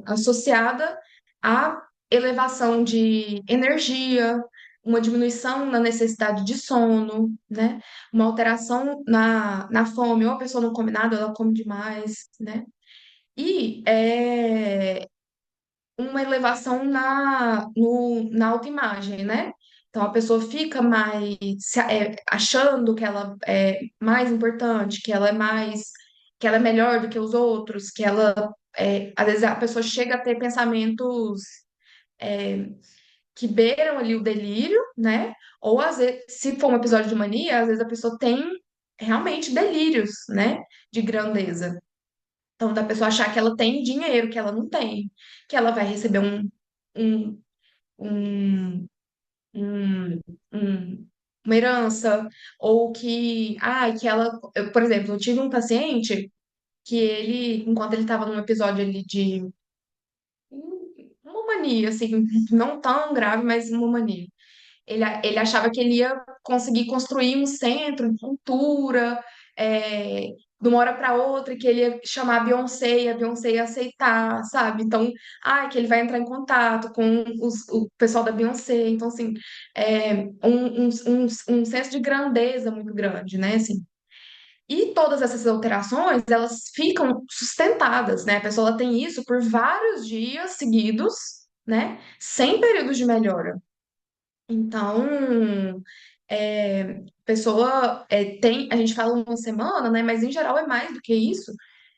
associada à elevação de energia, uma diminuição na necessidade de sono, né? Uma alteração na fome, ou a pessoa não come nada, ela come demais, né? E uma elevação na autoimagem, né? Então a pessoa fica mais achando que ela é mais importante, que ela é melhor do que os outros, que ela às vezes a pessoa chega a ter pensamentos que beiram ali o delírio, né? Ou às vezes, se for um episódio de mania, às vezes a pessoa tem realmente delírios, né? De grandeza. Então, da pessoa achar que ela tem dinheiro, que ela não tem, que ela vai receber um, um, um- um- uma herança, ou que ela, por exemplo, eu tive um paciente que ele, enquanto ele estava num episódio ali mania, assim, não tão grave, mas uma mania. Ele achava que ele ia conseguir construir um centro de cultura, de uma hora para outra, que ele ia chamar a Beyoncé e a Beyoncé ia aceitar, sabe? Então, que ele vai entrar em contato com o pessoal da Beyoncé. Então, assim, um senso de grandeza muito grande, né? Assim, e todas essas alterações, elas ficam sustentadas, né? A pessoa ela tem isso por vários dias seguidos, né? Sem períodos de melhora. Então, a pessoa tem, a gente fala uma semana, né? Mas em geral é mais do que isso.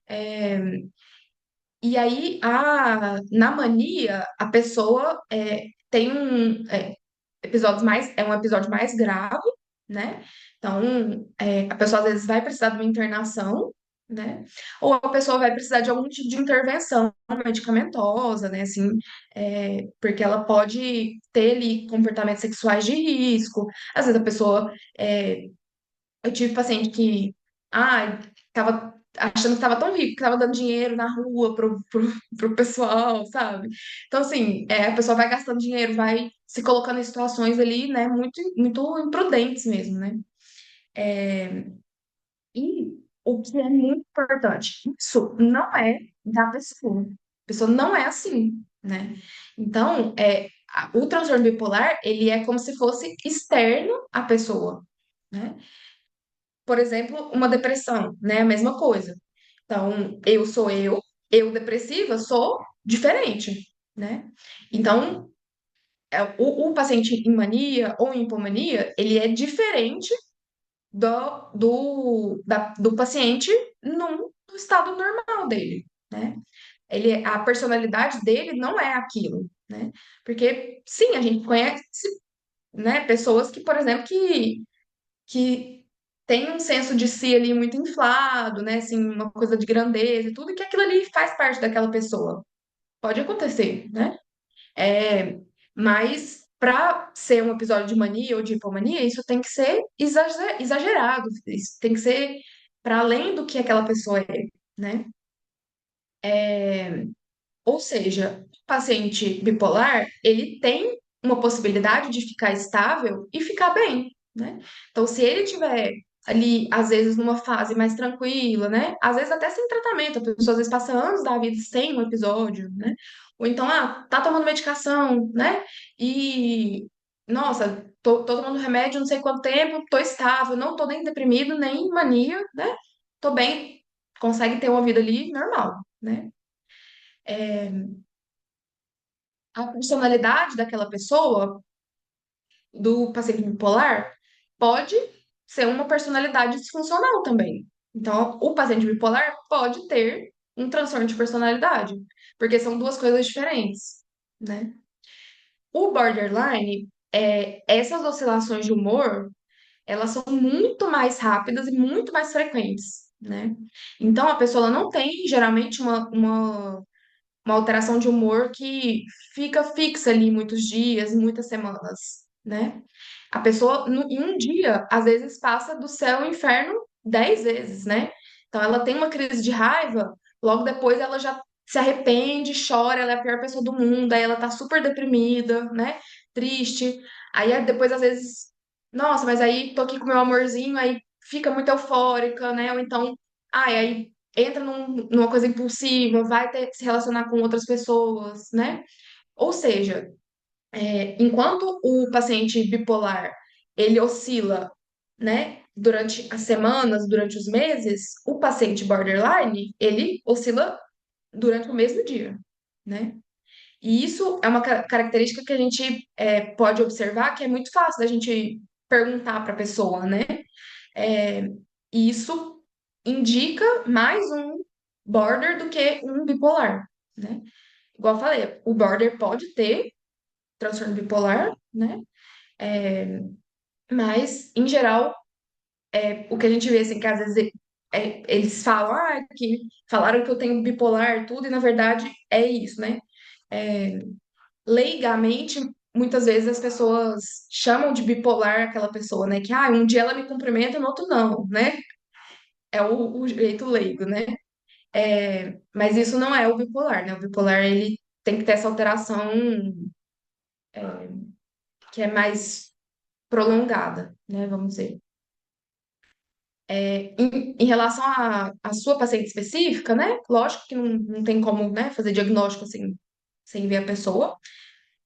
É, e aí, na mania, a pessoa tem é um episódio mais grave, né? Então, a pessoa às vezes vai precisar de uma internação, né? Ou a pessoa vai precisar de algum tipo de intervenção medicamentosa, né? Assim, porque ela pode ter ali comportamentos sexuais de risco. Às vezes a pessoa eu tive paciente que, tava achando que tava tão rico, que tava dando dinheiro na rua pro pessoal, sabe? Então, assim, a pessoa vai gastando dinheiro, vai se colocando em situações ali, né, muito, muito imprudentes mesmo, né? E o que é muito importante, isso não é da pessoa. A pessoa não é assim, né? Então, o transtorno bipolar, ele é como se fosse externo à pessoa, né? Por exemplo, uma depressão, né? A mesma coisa. Então, eu depressiva sou diferente, né? Então, o paciente em mania ou em hipomania, ele é diferente do paciente no estado normal dele, né? A personalidade dele não é aquilo, né? Porque, sim, a gente conhece, né, pessoas que, por exemplo, que tem um senso de si ali muito inflado, né? Assim, uma coisa de grandeza e tudo, e que aquilo ali faz parte daquela pessoa. Pode acontecer, né? É, mas para ser um episódio de mania ou de hipomania, isso tem que ser exagerado, isso tem que ser para além do que aquela pessoa é, né? Ou seja, o paciente bipolar, ele tem uma possibilidade de ficar estável e ficar bem, né? Então, se ele tiver ali, às vezes, numa fase mais tranquila, né? Às vezes até sem tratamento, a pessoa às vezes passa anos da vida sem um episódio, né? Ou então, tá tomando medicação, né? E, nossa, tô tomando remédio não sei quanto tempo, tô estável, não tô nem deprimido, nem em mania, né? Tô bem, consegue ter uma vida ali normal, né? A personalidade daquela pessoa, do paciente bipolar, pode ser uma personalidade disfuncional também. Então, o paciente bipolar pode ter um transtorno de personalidade, porque são duas coisas diferentes, né? O borderline, essas oscilações de humor, elas são muito mais rápidas e muito mais frequentes, né? Então, a pessoa ela não tem, geralmente, uma alteração de humor que fica fixa ali muitos dias, muitas semanas, né? A pessoa, em um dia, às vezes passa do céu ao inferno 10 vezes, né? Então, ela tem uma crise de raiva, logo depois ela já se arrepende, chora, ela é a pior pessoa do mundo, aí ela tá super deprimida, né? Triste. Aí depois, às vezes, nossa, mas aí tô aqui com meu amorzinho, aí fica muito eufórica, né? Ou então, aí entra numa coisa impulsiva, vai se relacionar com outras pessoas, né? Ou seja, enquanto o paciente bipolar ele oscila, né, durante as semanas, durante os meses, o paciente borderline ele oscila durante o mesmo dia, né? E isso é uma característica que a gente pode observar que é muito fácil da gente perguntar para a pessoa, né? É, e isso indica mais um border do que um bipolar, né? Igual eu falei, o border pode ter transtorno bipolar, né? Mas, em geral, o que a gente vê, assim, que às vezes eles falam, que falaram que eu tenho bipolar, tudo, e na verdade é isso, né? Leigamente, muitas vezes as pessoas chamam de bipolar aquela pessoa, né? Que, um dia ela me cumprimenta e no outro não, né? É o jeito leigo, né? Mas isso não é o bipolar, né? O bipolar, ele tem que ter essa alteração que é mais prolongada, né? Vamos dizer. Em relação à sua paciente específica, né? Lógico que não tem como, né, fazer diagnóstico assim, sem ver a pessoa.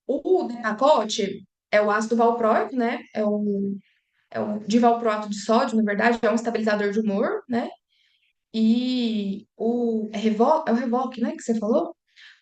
O Depakote é o ácido valproico, né? É o divalproato de sódio, na verdade, é um estabilizador de humor, né? E é o Revoque, né, que você falou?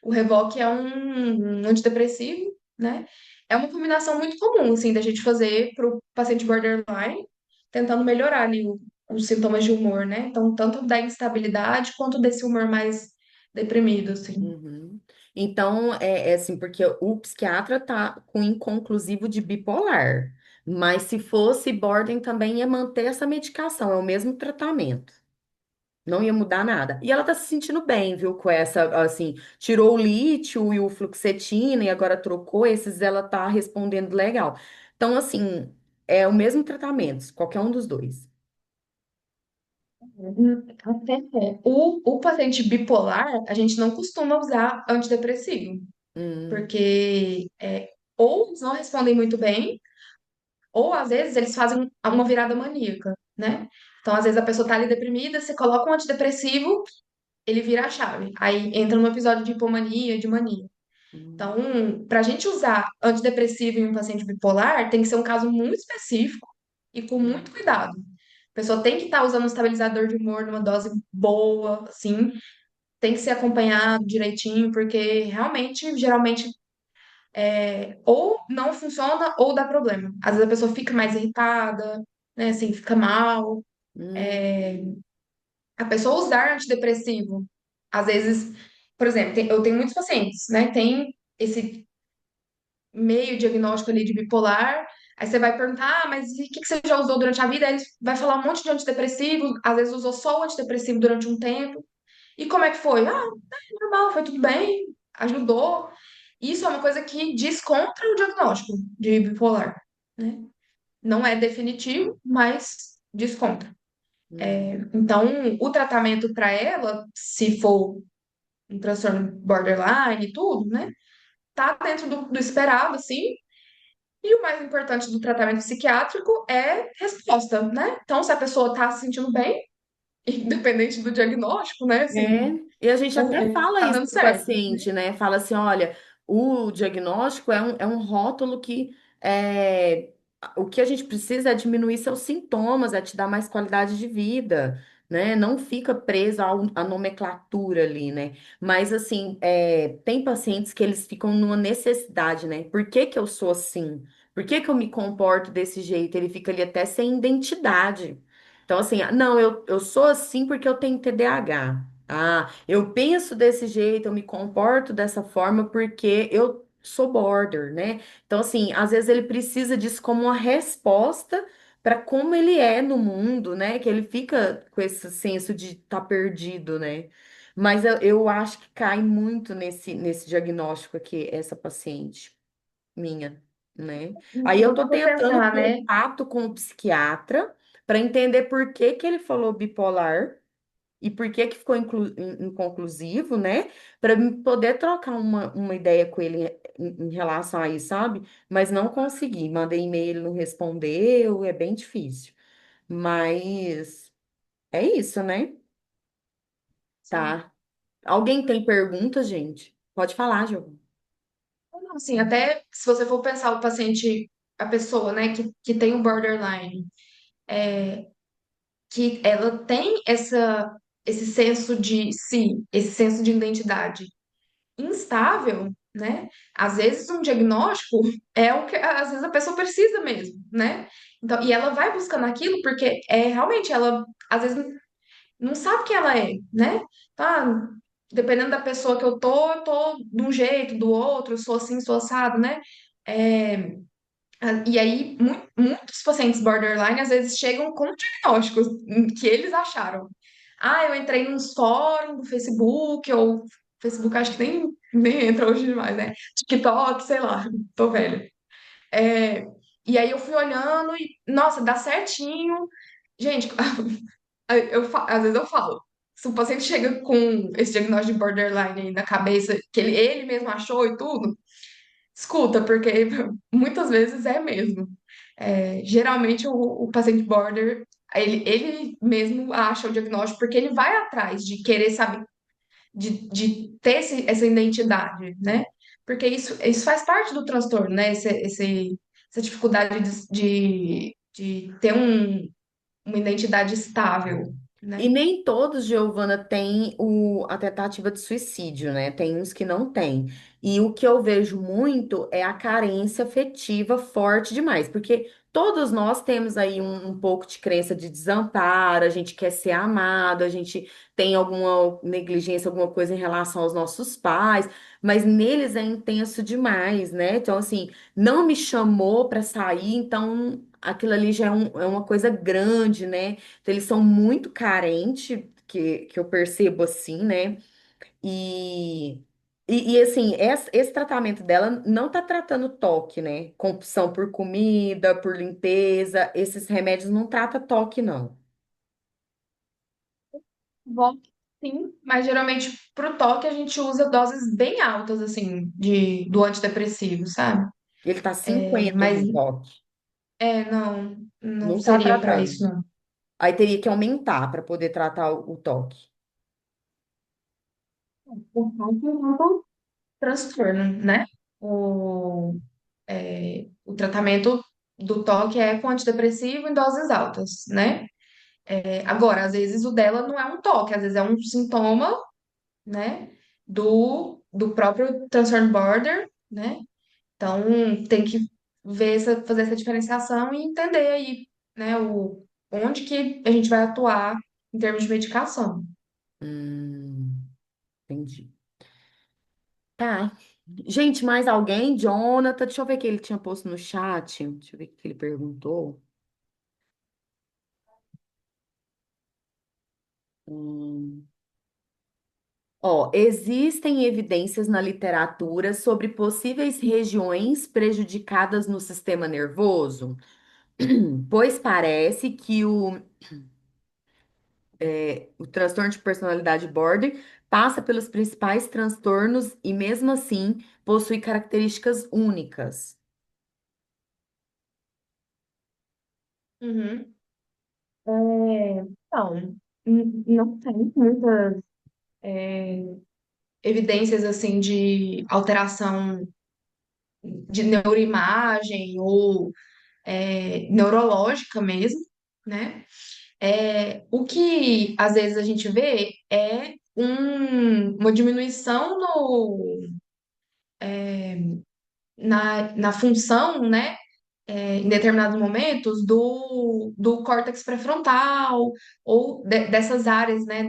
O Revoque é um antidepressivo, né? É uma combinação muito comum, assim, da gente fazer para o paciente borderline, tentando melhorar ali os sintomas de humor, né? Então, tanto da instabilidade quanto desse humor mais deprimido, assim. Uhum. Então, é assim, porque o psiquiatra tá com inconclusivo de bipolar, mas se fosse Borden também ia manter essa medicação, é o mesmo tratamento. Não ia mudar nada. E ela tá se sentindo bem, viu, com essa, assim, tirou o lítio e o fluoxetina e agora trocou esses, ela tá respondendo legal. Então, assim, é o mesmo tratamento, qualquer um dos dois. Até é. O paciente bipolar, a gente não costuma usar antidepressivo, Hum, porque ou eles não respondem muito bem, ou às vezes eles fazem uma virada maníaca, né? Então, às vezes a pessoa tá ali deprimida, você coloca um antidepressivo, ele vira a chave. Aí entra num episódio de hipomania, de mania. hum, Então, para a gente usar antidepressivo em um paciente bipolar, tem que ser um caso muito específico e com hum, muito cuidado. A pessoa tem que estar usando um estabilizador de humor numa dose boa, assim, tem que ser acompanhado direitinho, porque realmente, geralmente, ou não funciona ou dá problema. Às vezes a pessoa fica mais irritada, né, assim, fica mal. hum, A pessoa usar antidepressivo, às vezes, por exemplo, eu tenho muitos pacientes, né, tem esse meio diagnóstico ali de bipolar. Aí você vai perguntar, mas e o que você já usou durante a vida? Aí ele vai falar um monte de antidepressivo, às vezes usou só o antidepressivo durante um tempo. E como é que foi? Ah, normal, foi tudo bem, ajudou. Isso é uma coisa que diz contra o diagnóstico de bipolar, né? Não é definitivo, mas diz contra. hum, Então, o tratamento para ela, se for um transtorno borderline e tudo, né? Tá dentro do esperado, assim. E o mais importante do tratamento psiquiátrico é resposta, né? Então, se a pessoa tá se sentindo bem, independente do diagnóstico, né? É, Assim, e a gente até fala tá isso dando para o certo. paciente, né? Fala assim, olha, o diagnóstico é um rótulo que o que a gente precisa é diminuir seus sintomas, é te dar mais qualidade de vida, né? Não fica preso à nomenclatura ali, né? Mas assim, tem pacientes que eles ficam numa necessidade, né? Por que que eu sou assim? Por que que eu me comporto desse jeito? Ele fica ali até sem identidade. Então, assim, não, eu sou assim porque eu tenho TDAH. Ah, eu penso desse jeito, eu me comporto dessa forma porque eu sou border, né? Então, assim, às vezes ele precisa disso como uma resposta para como ele é no mundo, né? Que ele fica com esse senso de estar perdido, né? Mas eu acho que cai muito nesse diagnóstico aqui, essa paciente minha, né? Aí eu Então, tô eu vou tentando pensar, né? contato com o psiquiatra para entender por que que ele falou bipolar e por que que ficou inconclusivo, né? Para poder trocar uma ideia com ele em relação a isso, sabe? Mas não consegui. Mandei e-mail, ele não respondeu, é bem difícil. Mas é isso, né? Sim. Tá. Alguém tem pergunta, gente? Pode falar, Giovana. Não, assim, até se você for pensar o paciente, a pessoa, né, que tem o borderline, que ela tem esse senso de si, esse senso de identidade instável, né? Às vezes um diagnóstico é o que às vezes a pessoa precisa mesmo, né? Então, e ela vai buscando aquilo porque realmente ela às vezes não sabe quem ela é, né? Tá, dependendo da pessoa que eu tô de um jeito, do outro, eu sou assim, sou assado, né? É, e aí, muitos pacientes borderline às vezes chegam com diagnósticos que eles acharam. Ah, eu entrei nos fóruns do Facebook, ou Facebook acho que nem entra hoje demais, né? TikTok, sei lá, tô velha. É, e aí eu fui olhando e, nossa, dá certinho. Gente, às vezes eu falo. se o paciente chega com esse diagnóstico de borderline aí na cabeça, que ele mesmo achou e tudo, escuta, porque muitas vezes é mesmo. Geralmente o paciente border, ele mesmo acha o diagnóstico porque ele vai atrás de querer saber, de ter essa identidade, né? Porque isso faz parte do transtorno, né? Essa dificuldade de ter uma identidade estável, E né? nem todos, Giovana, têm a tentativa de suicídio, né? Tem uns que não têm. E o que eu vejo muito é a carência afetiva forte demais, porque todos nós temos aí um pouco de crença de desamparo, a gente quer ser amado, a gente tem alguma negligência, alguma coisa em relação aos nossos pais, mas neles é intenso demais, né? Então, assim, não me chamou para sair, então aquilo ali já é uma coisa grande, né? Então, eles são muito carentes, que eu percebo assim, né? E, assim, esse tratamento dela não tá tratando toque, né? Compulsão por comida, por limpeza, esses remédios não trata toque, não. Bom, sim, mas geralmente pro toque a gente usa doses bem altas, assim, do antidepressivo, sabe? Ele tá 50 Mas no toque, não não tá seria para isso, tratando. não. Aí teria que aumentar para poder tratar o toque. Por conta do transtorno, né? O tratamento do toque é com antidepressivo em doses altas, né? Agora, às vezes o dela não é um toque, às vezes é um sintoma, né? Do próprio transtorno border, né? Então, tem que fazer essa diferenciação e entender aí, né, onde que a gente vai atuar em termos de medicação. Entendi. Tá. Gente, mais alguém? Jonathan, deixa eu ver o que ele tinha posto no chat. Deixa eu ver o que ele perguntou. Hum. Ó, existem evidências na literatura sobre possíveis regiões prejudicadas no sistema nervoso? Pois parece que o transtorno de personalidade border passa pelos principais transtornos e, mesmo assim, possui características únicas. Uhum. Então, não tem muitas evidências assim de alteração de neuroimagem ou neurológica mesmo, né? O que às vezes a gente vê é uma diminuição na função, né? Em determinados momentos do córtex pré-frontal ou dessas áreas, né?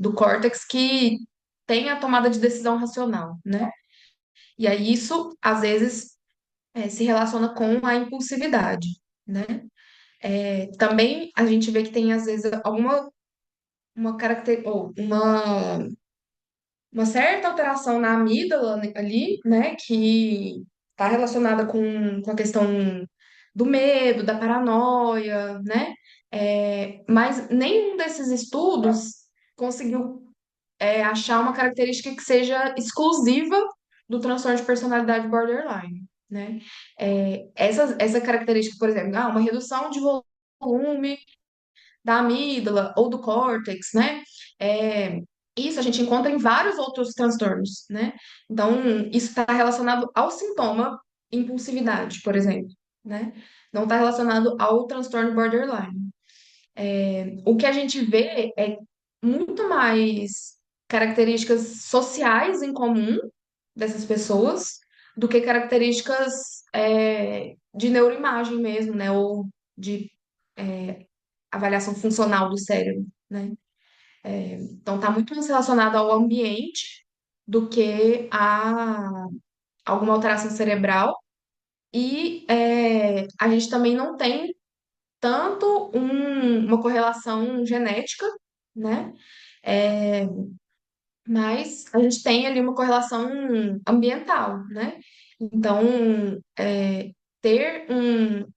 Do córtex que tem a tomada de decisão racional, né? E aí isso às vezes se relaciona com a impulsividade, né? Também a gente vê que tem às vezes alguma uma caracter ou uma certa alteração na amígdala ali, né, que está relacionada com a questão do medo, da paranoia, né? Mas nenhum desses estudos conseguiu achar uma característica que seja exclusiva do transtorno de personalidade borderline, né? Essa característica, por exemplo, uma redução de volume da amígdala ou do córtex, né? É, isso a gente encontra em vários outros transtornos, né? Então, isso está relacionado ao sintoma impulsividade, por exemplo, né? Não está relacionado ao transtorno borderline. O que a gente vê é muito mais características sociais em comum dessas pessoas do que características de neuroimagem mesmo, né? Ou de avaliação funcional do cérebro, né? Então, está muito mais relacionado ao ambiente do que a alguma alteração cerebral. E a gente também não tem tanto uma correlação genética, né? É, mas a gente tem ali uma correlação ambiental, né? Então, ter um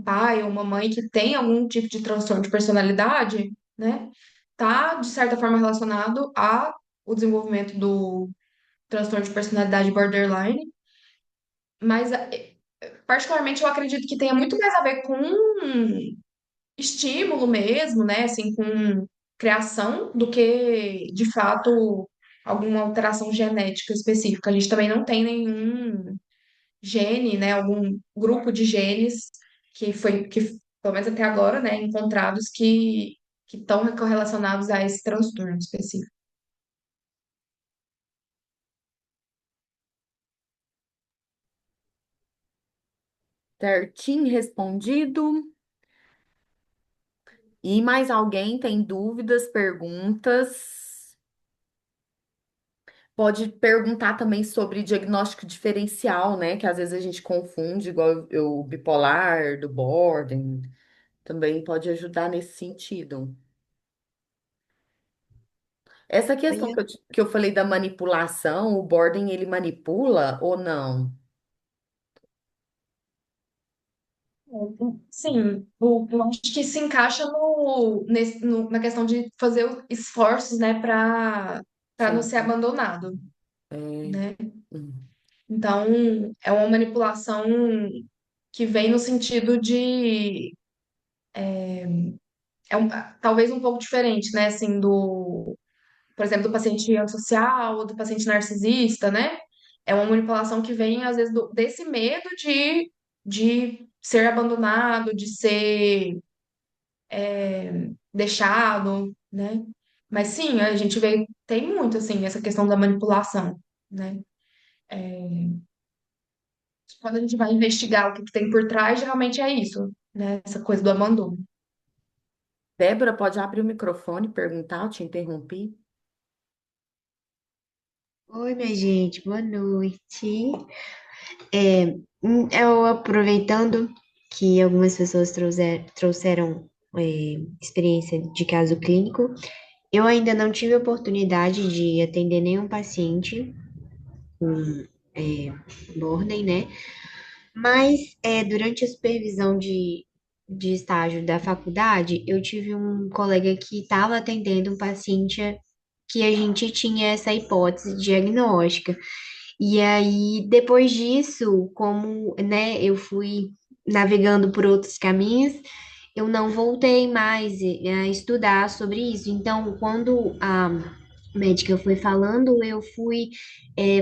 pai ou uma mãe que tem algum tipo de transtorno de personalidade, né? está, de certa forma, relacionado a o desenvolvimento do transtorno de personalidade borderline, mas particularmente eu acredito que tenha muito mais a ver com estímulo mesmo, né, assim, com criação, do que, de fato, alguma alteração genética específica. A gente também não tem nenhum gene, né, algum grupo de genes que pelo menos até agora, né, encontrados que estão correlacionados a esse transtorno específico. Certinho respondido. E mais alguém tem dúvidas, perguntas? Pode perguntar também sobre diagnóstico diferencial, né? Que às vezes a gente confunde, igual o bipolar, do Borden. Também pode ajudar nesse sentido. Essa Oi, questão que eu falei da manipulação, o Borden ele manipula ou não? Sim, eu acho que se encaixa na questão de fazer esforços, né, para não Sim. ser abandonado, É. né? Hum. Então, é uma manipulação que vem no sentido de talvez um pouco diferente, né, assim, por exemplo, do paciente antissocial ou do paciente narcisista, né? É uma manipulação que vem, às vezes, desse medo de ser abandonado, de ser deixado, né? Mas sim, a gente vê, tem muito, assim, essa questão da manipulação, né? Quando a gente vai investigar o que que tem por trás, geralmente é isso, né? Essa coisa do abandono. Débora, pode abrir o microfone e perguntar? Eu te interrompi. Oi, minha gente, boa noite. Eu aproveitando que algumas pessoas trouxeram experiência de caso clínico, eu ainda não tive a oportunidade de atender nenhum paciente com Borden, né? Mas durante a supervisão de estágio da faculdade, eu tive um colega que estava atendendo um paciente que a gente tinha essa hipótese diagnóstica. E aí, depois disso, como, né, eu fui navegando por outros caminhos, eu não voltei mais a estudar sobre isso. Então, quando a médica foi falando, eu fui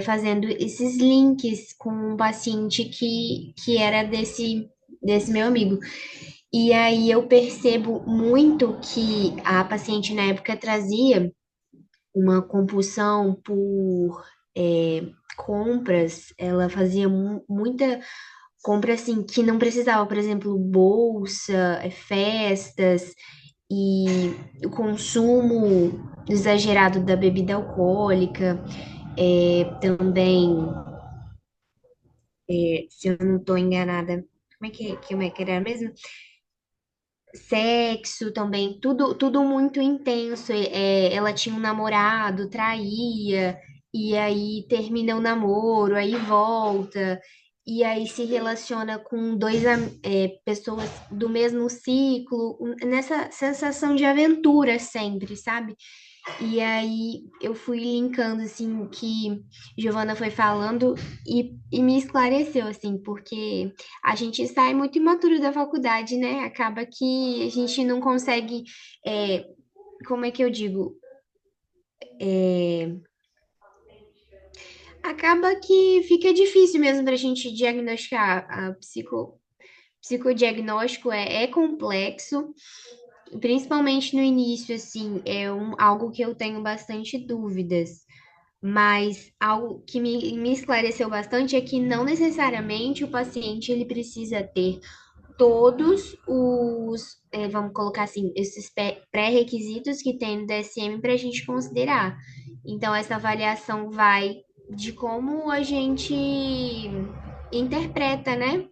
fazendo esses links com um paciente que era desse meu amigo. E aí eu percebo muito que a paciente na época trazia uma compulsão por compras, ela fazia muita compra assim que não precisava, por exemplo, bolsa, festas e o consumo exagerado da bebida alcoólica, também, se eu não estou enganada, como é que era mesmo? Sexo também, tudo muito intenso. Ela tinha um namorado, traía, e aí termina o namoro, aí volta, e aí se relaciona com pessoas do mesmo ciclo, nessa sensação de aventura sempre, sabe? E aí eu fui linkando assim que Giovana foi falando e me esclareceu assim, porque a gente sai muito imaturo da faculdade, né? Acaba que a gente não consegue, é, como é que eu digo? Acaba que fica difícil mesmo para a gente diagnosticar. Psicodiagnóstico é complexo, principalmente no início, assim, algo que eu tenho bastante dúvidas. Mas algo que me esclareceu bastante é que não necessariamente o paciente ele precisa ter todos vamos colocar assim, esses pré-requisitos que tem no DSM para a gente considerar. Então, essa avaliação vai de como a gente interpreta, né?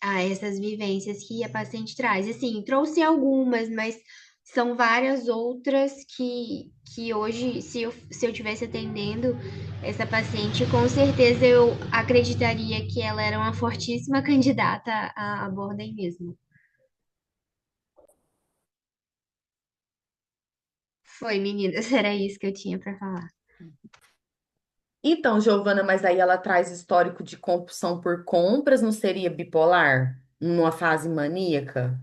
A essas vivências que a paciente traz. Assim, trouxe algumas, mas são várias outras que hoje, se eu tivesse atendendo essa paciente, com certeza eu acreditaria que ela era uma fortíssima candidata a Borden mesmo. Foi, meninas, era isso que eu tinha pra falar. Então, Giovana, mas aí ela traz histórico de compulsão por compras, não seria bipolar? Numa fase maníaca?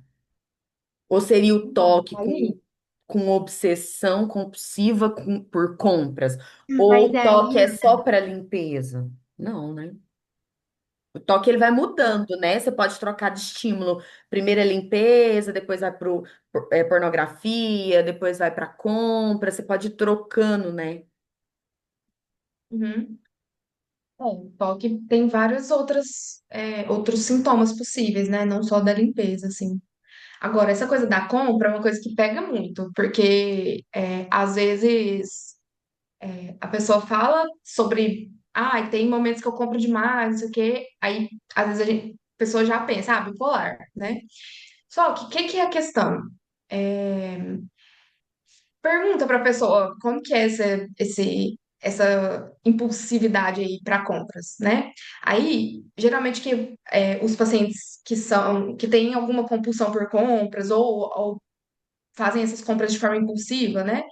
Ou seria o Então, toque aí, com obsessão compulsiva por compras? Ou Mas o toque é aí, só para limpeza? Não, né? O toque ele vai mudando, né? Você pode trocar de estímulo. Primeiro é limpeza, depois vai para pornografia, depois vai para compra. Você pode ir trocando, né? uhum. O toque tem vários outros sintomas possíveis, né? Não só da limpeza, assim. Agora, essa coisa da compra é uma coisa que pega muito, porque às vezes a pessoa fala sobre, tem momentos que eu compro demais, não sei o quê, aí às vezes a pessoa já pensa, bipolar, né? Só que o que que é a questão? É, Pergunta para a pessoa como que é essa impulsividade aí para compras, né? Aí, geralmente os pacientes que têm alguma compulsão por compras ou fazem essas compras de forma impulsiva, né?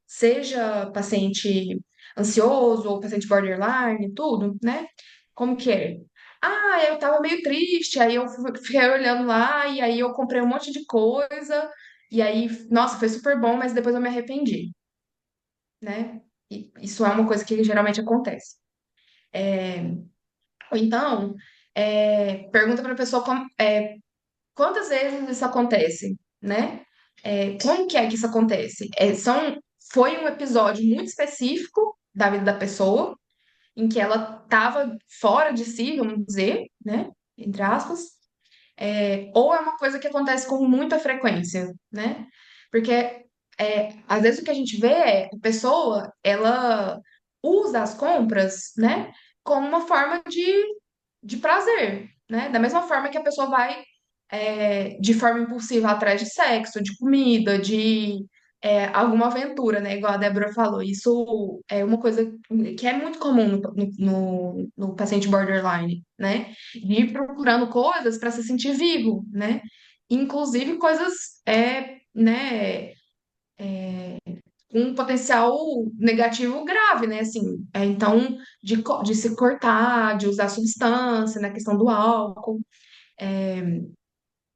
Seja paciente ansioso ou paciente borderline, tudo, né? Como que é? Eu tava meio triste, aí eu fiquei olhando lá e aí eu comprei um monte de coisa e aí, nossa, foi super bom, mas depois eu me arrependi, né? E isso é uma coisa que geralmente acontece. Ou então, pergunta para a pessoa quantas vezes isso acontece, né? Como que é que isso acontece? Foi um episódio muito específico da vida da pessoa, em que ela estava fora de si, vamos dizer, né? Entre aspas. Ou é uma coisa que acontece com muita frequência, né? Porque às vezes o que a gente vê é a pessoa, ela usa as compras, né? Como uma forma de prazer, né? Da mesma forma que a pessoa vai de forma impulsiva atrás de sexo, de comida, de alguma aventura, né? Igual a Débora falou. Isso é uma coisa que é muito comum no paciente borderline, né? De ir procurando coisas para se sentir vivo, né? Inclusive coisas, né? Com um potencial negativo grave, né? Assim, então, de se cortar, de usar substância, na questão do álcool.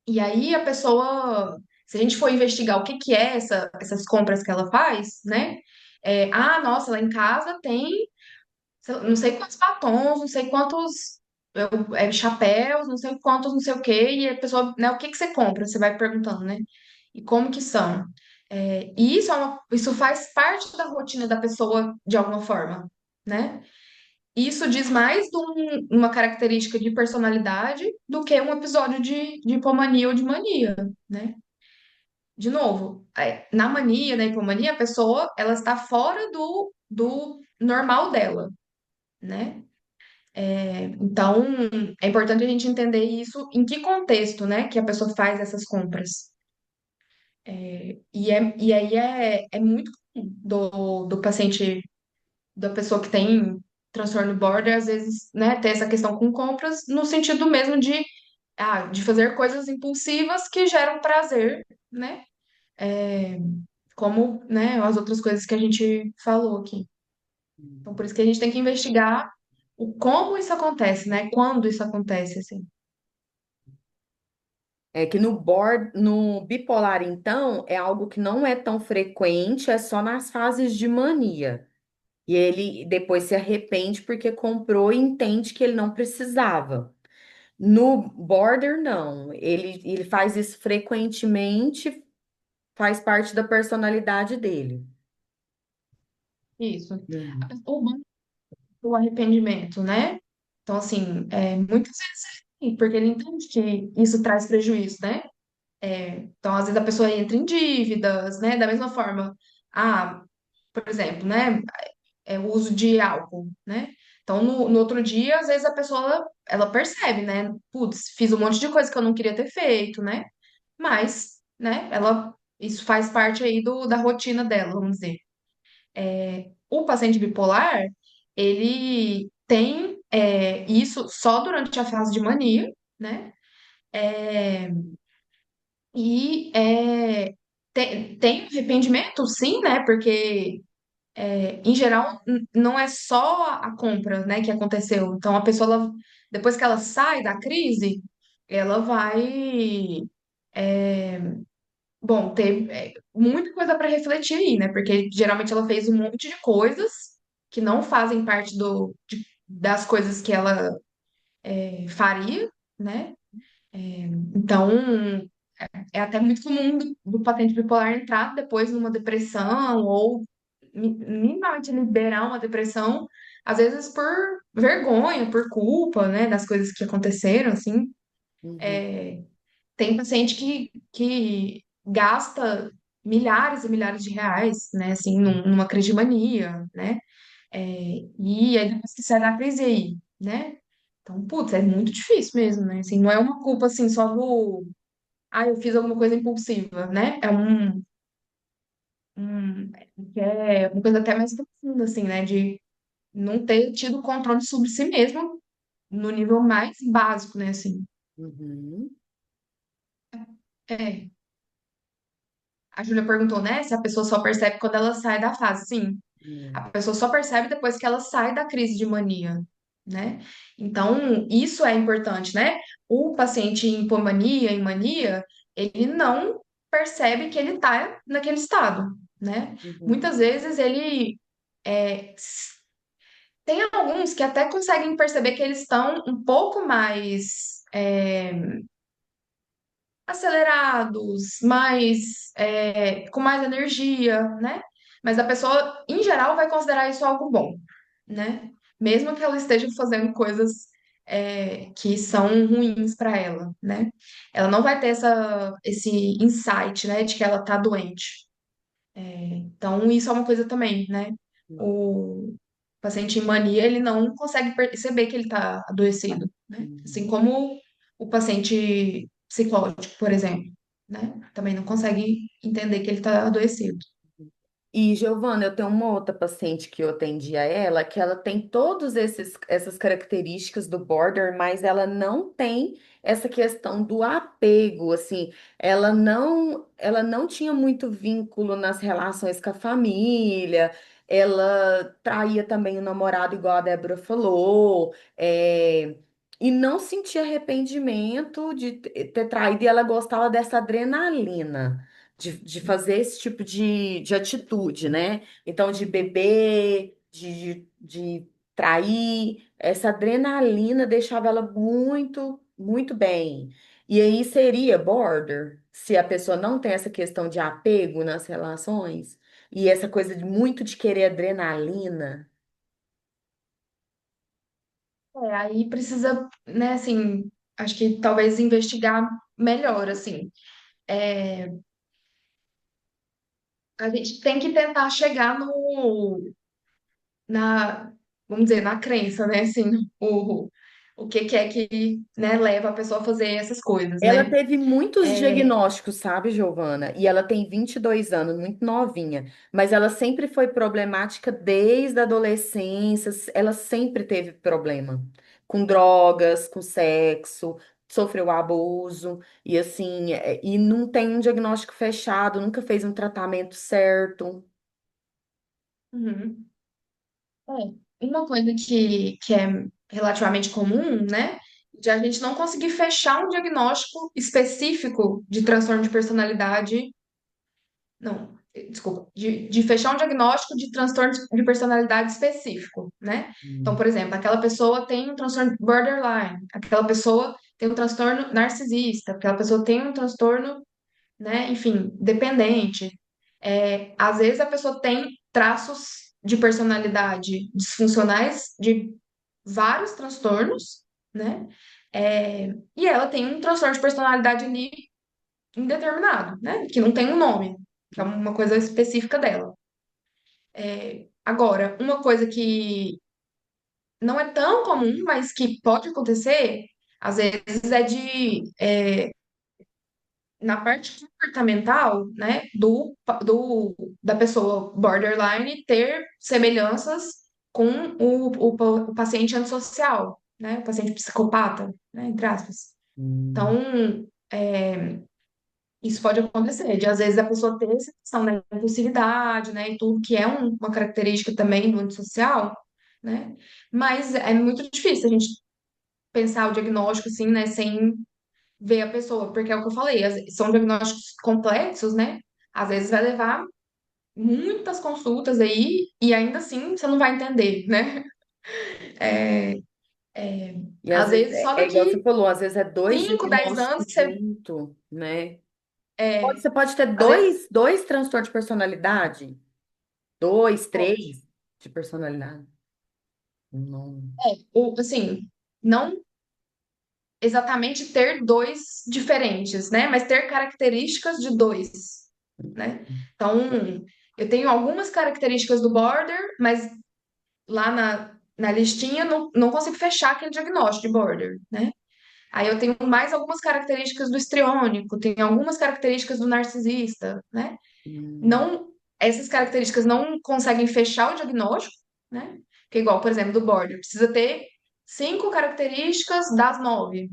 E aí a pessoa, se a gente for investigar o que que é essas compras que ela faz, né? Nossa, lá em casa tem não sei quantos batons, não sei quantos chapéus, não sei quantos, não sei o quê, e a pessoa, né, o que que você compra? Você vai perguntando, né? E como que são? E isso faz parte da rotina da pessoa de alguma forma, né? Isso diz mais de uma característica de personalidade do que um episódio de hipomania ou de mania, né? De novo, na mania, na hipomania, a pessoa ela está fora do normal dela, né? Então, é importante a gente entender isso, em que contexto, né, que a pessoa faz essas compras. E aí é muito comum do paciente, da pessoa que tem transtorno border, às vezes, né, ter essa questão com compras, no sentido mesmo de fazer coisas impulsivas que geram prazer, né, como, né, as outras coisas que a gente falou aqui. Então, por isso que a gente tem que investigar o como isso acontece, né, quando isso acontece, assim. É que no bipolar, então, é algo que não é tão frequente, é só nas fases de mania. E ele depois se arrepende porque comprou e entende que ele não precisava. No border, não. Ele faz isso frequentemente, faz parte da personalidade dele. Isso. Uhum. O arrependimento, né? Então, assim, muitas vezes sim, porque ele entende que isso traz prejuízo, né? Então, às vezes a pessoa entra em dívidas, né? Da mesma forma, ah, por exemplo, né? O uso de álcool, né? Então, no outro dia, às vezes a pessoa, ela percebe, né? Putz, fiz um monte de coisa que eu não queria ter feito, né? Mas, né? Isso faz parte aí da rotina dela, vamos dizer. O paciente bipolar, ele tem isso só durante a fase de mania, né? É, e tem arrependimento, sim, né? Porque em geral, não é só a compra, né, que aconteceu. Então, a pessoa, depois que ela sai da crise, ela vai, bom, ter muita coisa para refletir aí, né? Porque geralmente ela fez um monte de coisas que não fazem parte das coisas que ela faria, né? Então, é até muito comum do paciente bipolar entrar depois numa depressão ou minimamente liberar uma depressão, às vezes por vergonha, por culpa, né, das coisas que aconteceram, assim. Uhum, Tem paciente que gasta milhares e milhares de reais, né, assim, numa crise de mania, né, e aí depois que sai da crise aí, né? Então, putz, é muito difícil mesmo, né? Assim, não é uma culpa assim só eu fiz alguma coisa impulsiva, né? Um, que é uma coisa até mais profunda, assim, né? De não ter tido controle sobre si mesmo no nível mais básico, né? Assim, uhum, é. A Júlia perguntou, né? Se a pessoa só percebe quando ela sai da fase. Sim, a uhum, pessoa só percebe depois que ela sai da crise de mania, né? Então, isso é importante, né? O paciente em hipomania, em mania, ele não percebe que ele tá naquele estado, né? uhum, Muitas vezes ele é, tem alguns que até conseguem perceber que eles estão um pouco mais acelerados, com mais energia, né? Mas a pessoa, em geral, vai considerar isso algo bom, né? Mesmo que ela esteja fazendo coisas que são ruins para ela, né? Ela não vai ter esse insight, né, de que ela tá doente. Então, isso é uma coisa também, né? O paciente em mania, ele não consegue perceber que ele está adoecido, né? Assim uhum. como o paciente psicótico, por exemplo, né? Também não consegue entender que ele está adoecido. E, Giovana, eu tenho uma outra paciente que eu atendi a ela, que ela tem todas essas características do border, mas ela não tem essa questão do apego, assim, ela não tinha muito vínculo nas relações com a família, ela traía também o namorado, igual a Débora falou, e não sentia arrependimento de ter traído, e ela gostava dessa adrenalina de fazer esse tipo de atitude, né? Então, de beber, de trair, essa adrenalina deixava ela muito, muito bem. E aí seria border, se a pessoa não tem essa questão de apego nas relações, e essa coisa de muito de querer adrenalina. Aí precisa, né, assim, acho que talvez investigar melhor, assim. É, a gente tem que tentar chegar na, vamos dizer, na crença, né? Assim, o que é que, né, leva a pessoa a fazer essas coisas, Ela né? teve muitos É, diagnósticos, sabe, Giovana? E ela tem 22 anos, muito novinha. Mas ela sempre foi problemática desde a adolescência. Ela sempre teve problema com drogas, com sexo, sofreu abuso. E assim, e não tem um diagnóstico fechado, nunca fez um tratamento certo. uhum. Uma coisa que é relativamente comum, né? De a gente não conseguir fechar um diagnóstico específico de transtorno de personalidade. Não, desculpa, de fechar um diagnóstico de transtorno de personalidade específico, né? Então, Hum. por exemplo, aquela pessoa tem um transtorno borderline, aquela pessoa tem um transtorno narcisista, aquela pessoa tem um transtorno, né, enfim, dependente. Às vezes a pessoa tem traços de personalidade disfuncionais de vários transtornos, né? E ela tem um transtorno de personalidade ali indeterminado, né? Que não tem um nome, que é uma coisa específica dela. Agora, uma coisa que não é tão comum, mas que pode acontecer, às vezes na parte comportamental, né, da pessoa borderline ter semelhanças com o paciente antissocial, né, o paciente psicopata, né, entre aspas. Hum. Então, Isso pode acontecer, de às vezes a pessoa ter essa questão da impulsividade, né, e tudo que é uma característica também do antissocial, né? Mas é muito difícil a gente pensar o diagnóstico assim, né, sem ver a pessoa, porque é o que eu falei, são diagnósticos complexos, né? Às vezes vai levar muitas consultas aí e ainda assim você não vai entender, né? É, E às às vezes vezes é, só é igual daqui você falou, às vezes é dois 5, 10 anos diagnósticos você junto, né? é, Você pode ter às vezes dois transtornos de personalidade, dois, pode. três de personalidade. Não. Ou assim, não exatamente ter dois diferentes, né? Mas ter características de dois, né? Então, eu tenho algumas características do border, mas lá na listinha não consigo fechar aquele diagnóstico de border, né? Aí eu tenho mais algumas características do histriônico, tenho algumas características do narcisista, né? Hum, Não, essas características não conseguem fechar o diagnóstico, né? Que igual, por exemplo, do border, precisa ter 5 características das 9,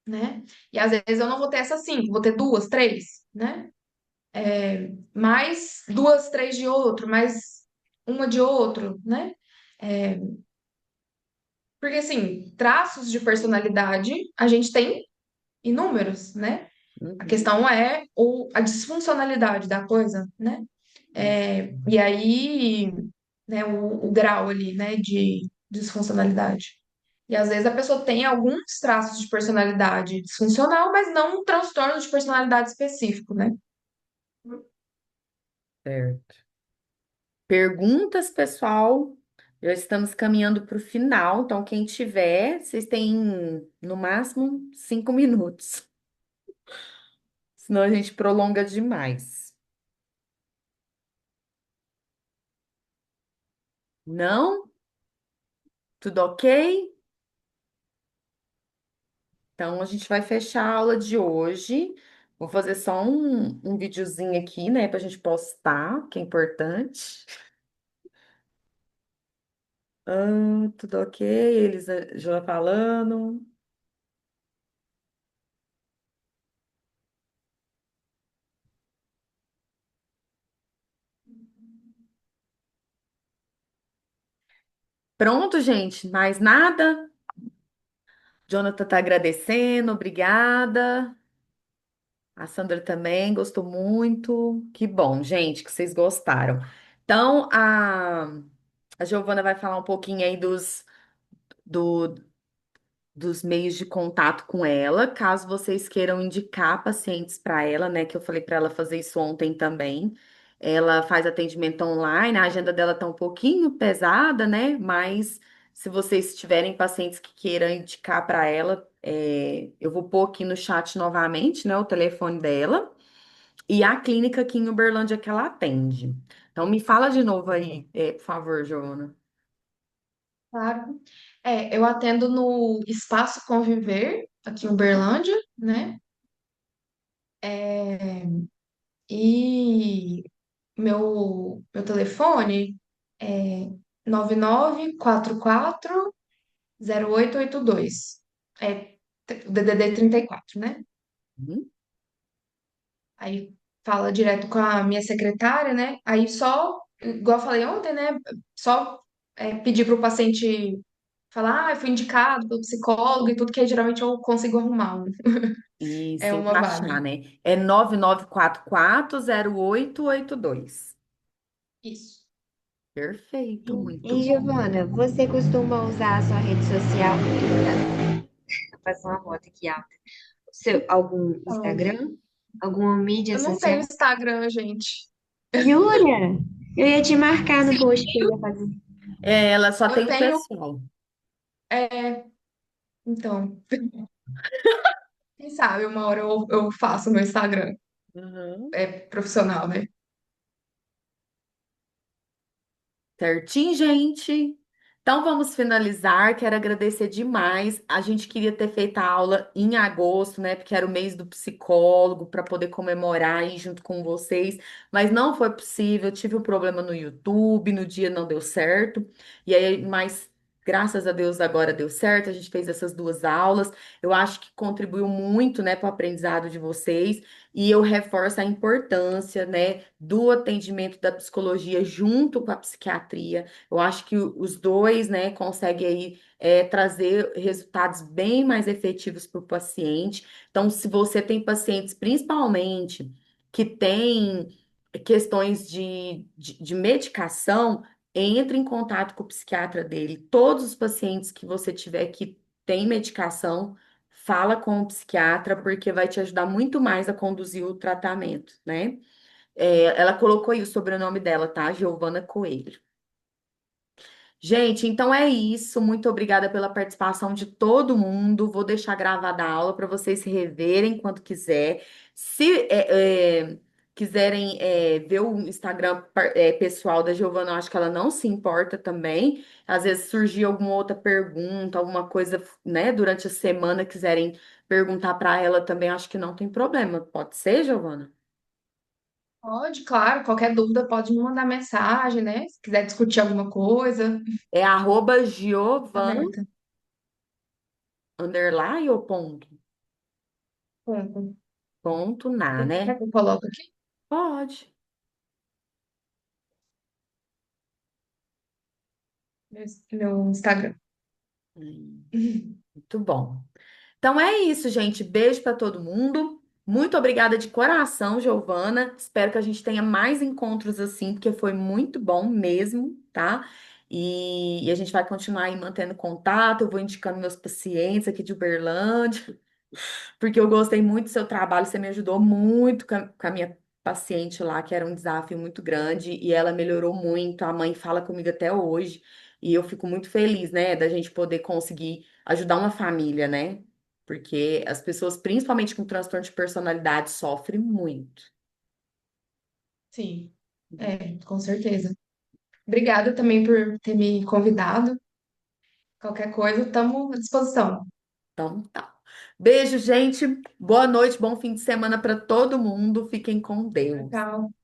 né? E às vezes eu não vou ter essas 5, vou ter duas, três, né? Mais duas, três de outro, mais uma de outro, né? É, porque assim, traços de personalidade a gente tem inúmeros, né? A uhum, questão é a disfuncionalidade da coisa, né? uhum. E aí, né, o grau ali, né, de disfuncionalidade. E às vezes a pessoa tem alguns traços de personalidade disfuncional, mas não um transtorno de personalidade específico, né? Certo. Perguntas, pessoal. Já estamos caminhando para o final, então quem tiver, vocês têm no máximo 5 minutos, senão a gente prolonga demais. Não? Tudo ok? Então a gente vai fechar a aula de hoje. Vou fazer só um videozinho aqui, né, para a gente postar, que é importante. Tudo ok? Eles já falando. Pronto, gente. Mais nada? Jonathan tá agradecendo, obrigada. A Sandra também gostou muito. Que bom, gente, que vocês gostaram. Então, a Giovana vai falar um pouquinho aí do, dos meios de contato com ela, caso vocês queiram indicar pacientes para ela, né? Que eu falei para ela fazer isso ontem também. Ela faz atendimento online, a agenda dela tá um pouquinho pesada, né? Mas se vocês tiverem pacientes que queiram indicar para ela, eu vou pôr aqui no chat novamente, né? O telefone dela e a clínica aqui em Uberlândia que ela atende. Então, me fala de novo aí, por favor, Joana. Claro. Eu atendo no Espaço Conviver, aqui em Uberlândia, né? E meu telefone é 9944 0882. É o DDD 34, né? Uhum. Aí fala direto com a minha secretária, né? Aí só, igual eu falei ontem, né? Só pedir para o paciente falar, fui indicado pelo psicólogo e tudo, que aí geralmente eu consigo arrumar Isso, uma vaga. encaixar, né? É 99440882. Isso. Perfeito, muito E, bom. Giovana, você costuma usar a sua rede social? Vou fazer uma moto aqui alta. Algum Então, Instagram? Alguma mídia eu não tenho social? Instagram, gente. Jura? Eu ia te marcar no post que eu ia fazer. Ela só Eu tem o tenho, pessoal. então, quem sabe uma hora eu faço meu Instagram Uhum. profissional, né? Certinho, gente? Então vamos finalizar. Quero agradecer demais. A gente queria ter feito a aula em agosto, né? Porque era o mês do psicólogo, para poder comemorar aí junto com vocês, mas não foi possível. Eu tive um problema no YouTube, no dia não deu certo. E aí, mas Graças a Deus agora deu certo, a gente fez essas duas aulas. Eu acho que contribuiu muito, né, para o aprendizado de vocês. E eu reforço a importância, né, do atendimento da psicologia junto com a psiquiatria. Eu acho que os dois, né, conseguem aí trazer resultados bem mais efetivos para o paciente. Então, se você tem pacientes, principalmente, que têm questões de medicação, entre em contato com o psiquiatra dele. Todos os pacientes que você tiver que tem medicação, fala com o psiquiatra, porque vai te ajudar muito mais a conduzir o tratamento, né? Ela colocou aí o sobrenome dela, tá? Giovana Coelho. Gente, então é isso. Muito obrigada pela participação de todo mundo. Vou deixar gravada a aula para vocês se reverem quando quiser. Se quiserem ver o Instagram pessoal da Giovana, eu acho que ela não se importa também. Às vezes surgir alguma outra pergunta, alguma coisa, né, durante a semana, quiserem perguntar para ela também, acho que não tem problema. Pode ser, Giovana? Pode, claro, qualquer dúvida pode me mandar mensagem, né? Se quiser discutir alguma coisa, É arroba Giovana, aberta. underline ou ponto? Ponto. Ponto na, Quer né? que eu coloque aqui? Pode. Meu Instagram. Muito bom. Então é isso, gente. Beijo para todo mundo. Muito obrigada de coração, Giovana. Espero que a gente tenha mais encontros assim, porque foi muito bom mesmo, tá? E a gente vai continuar aí mantendo contato. Eu vou indicando meus pacientes aqui de Uberlândia, porque eu gostei muito do seu trabalho. Você me ajudou muito com a minha paciente lá, que era um desafio muito grande, e ela melhorou muito. A mãe fala comigo até hoje, e eu fico muito feliz, né, da gente poder conseguir ajudar uma família, né? Porque as pessoas, principalmente com transtorno de personalidade, sofrem muito. Sim, com certeza. Obrigada também por ter me convidado. Qualquer coisa, estamos à disposição. Então, tá. Beijo, gente. Boa noite, bom fim de semana para todo mundo. Fiquem com Tchau, Deus. tchau.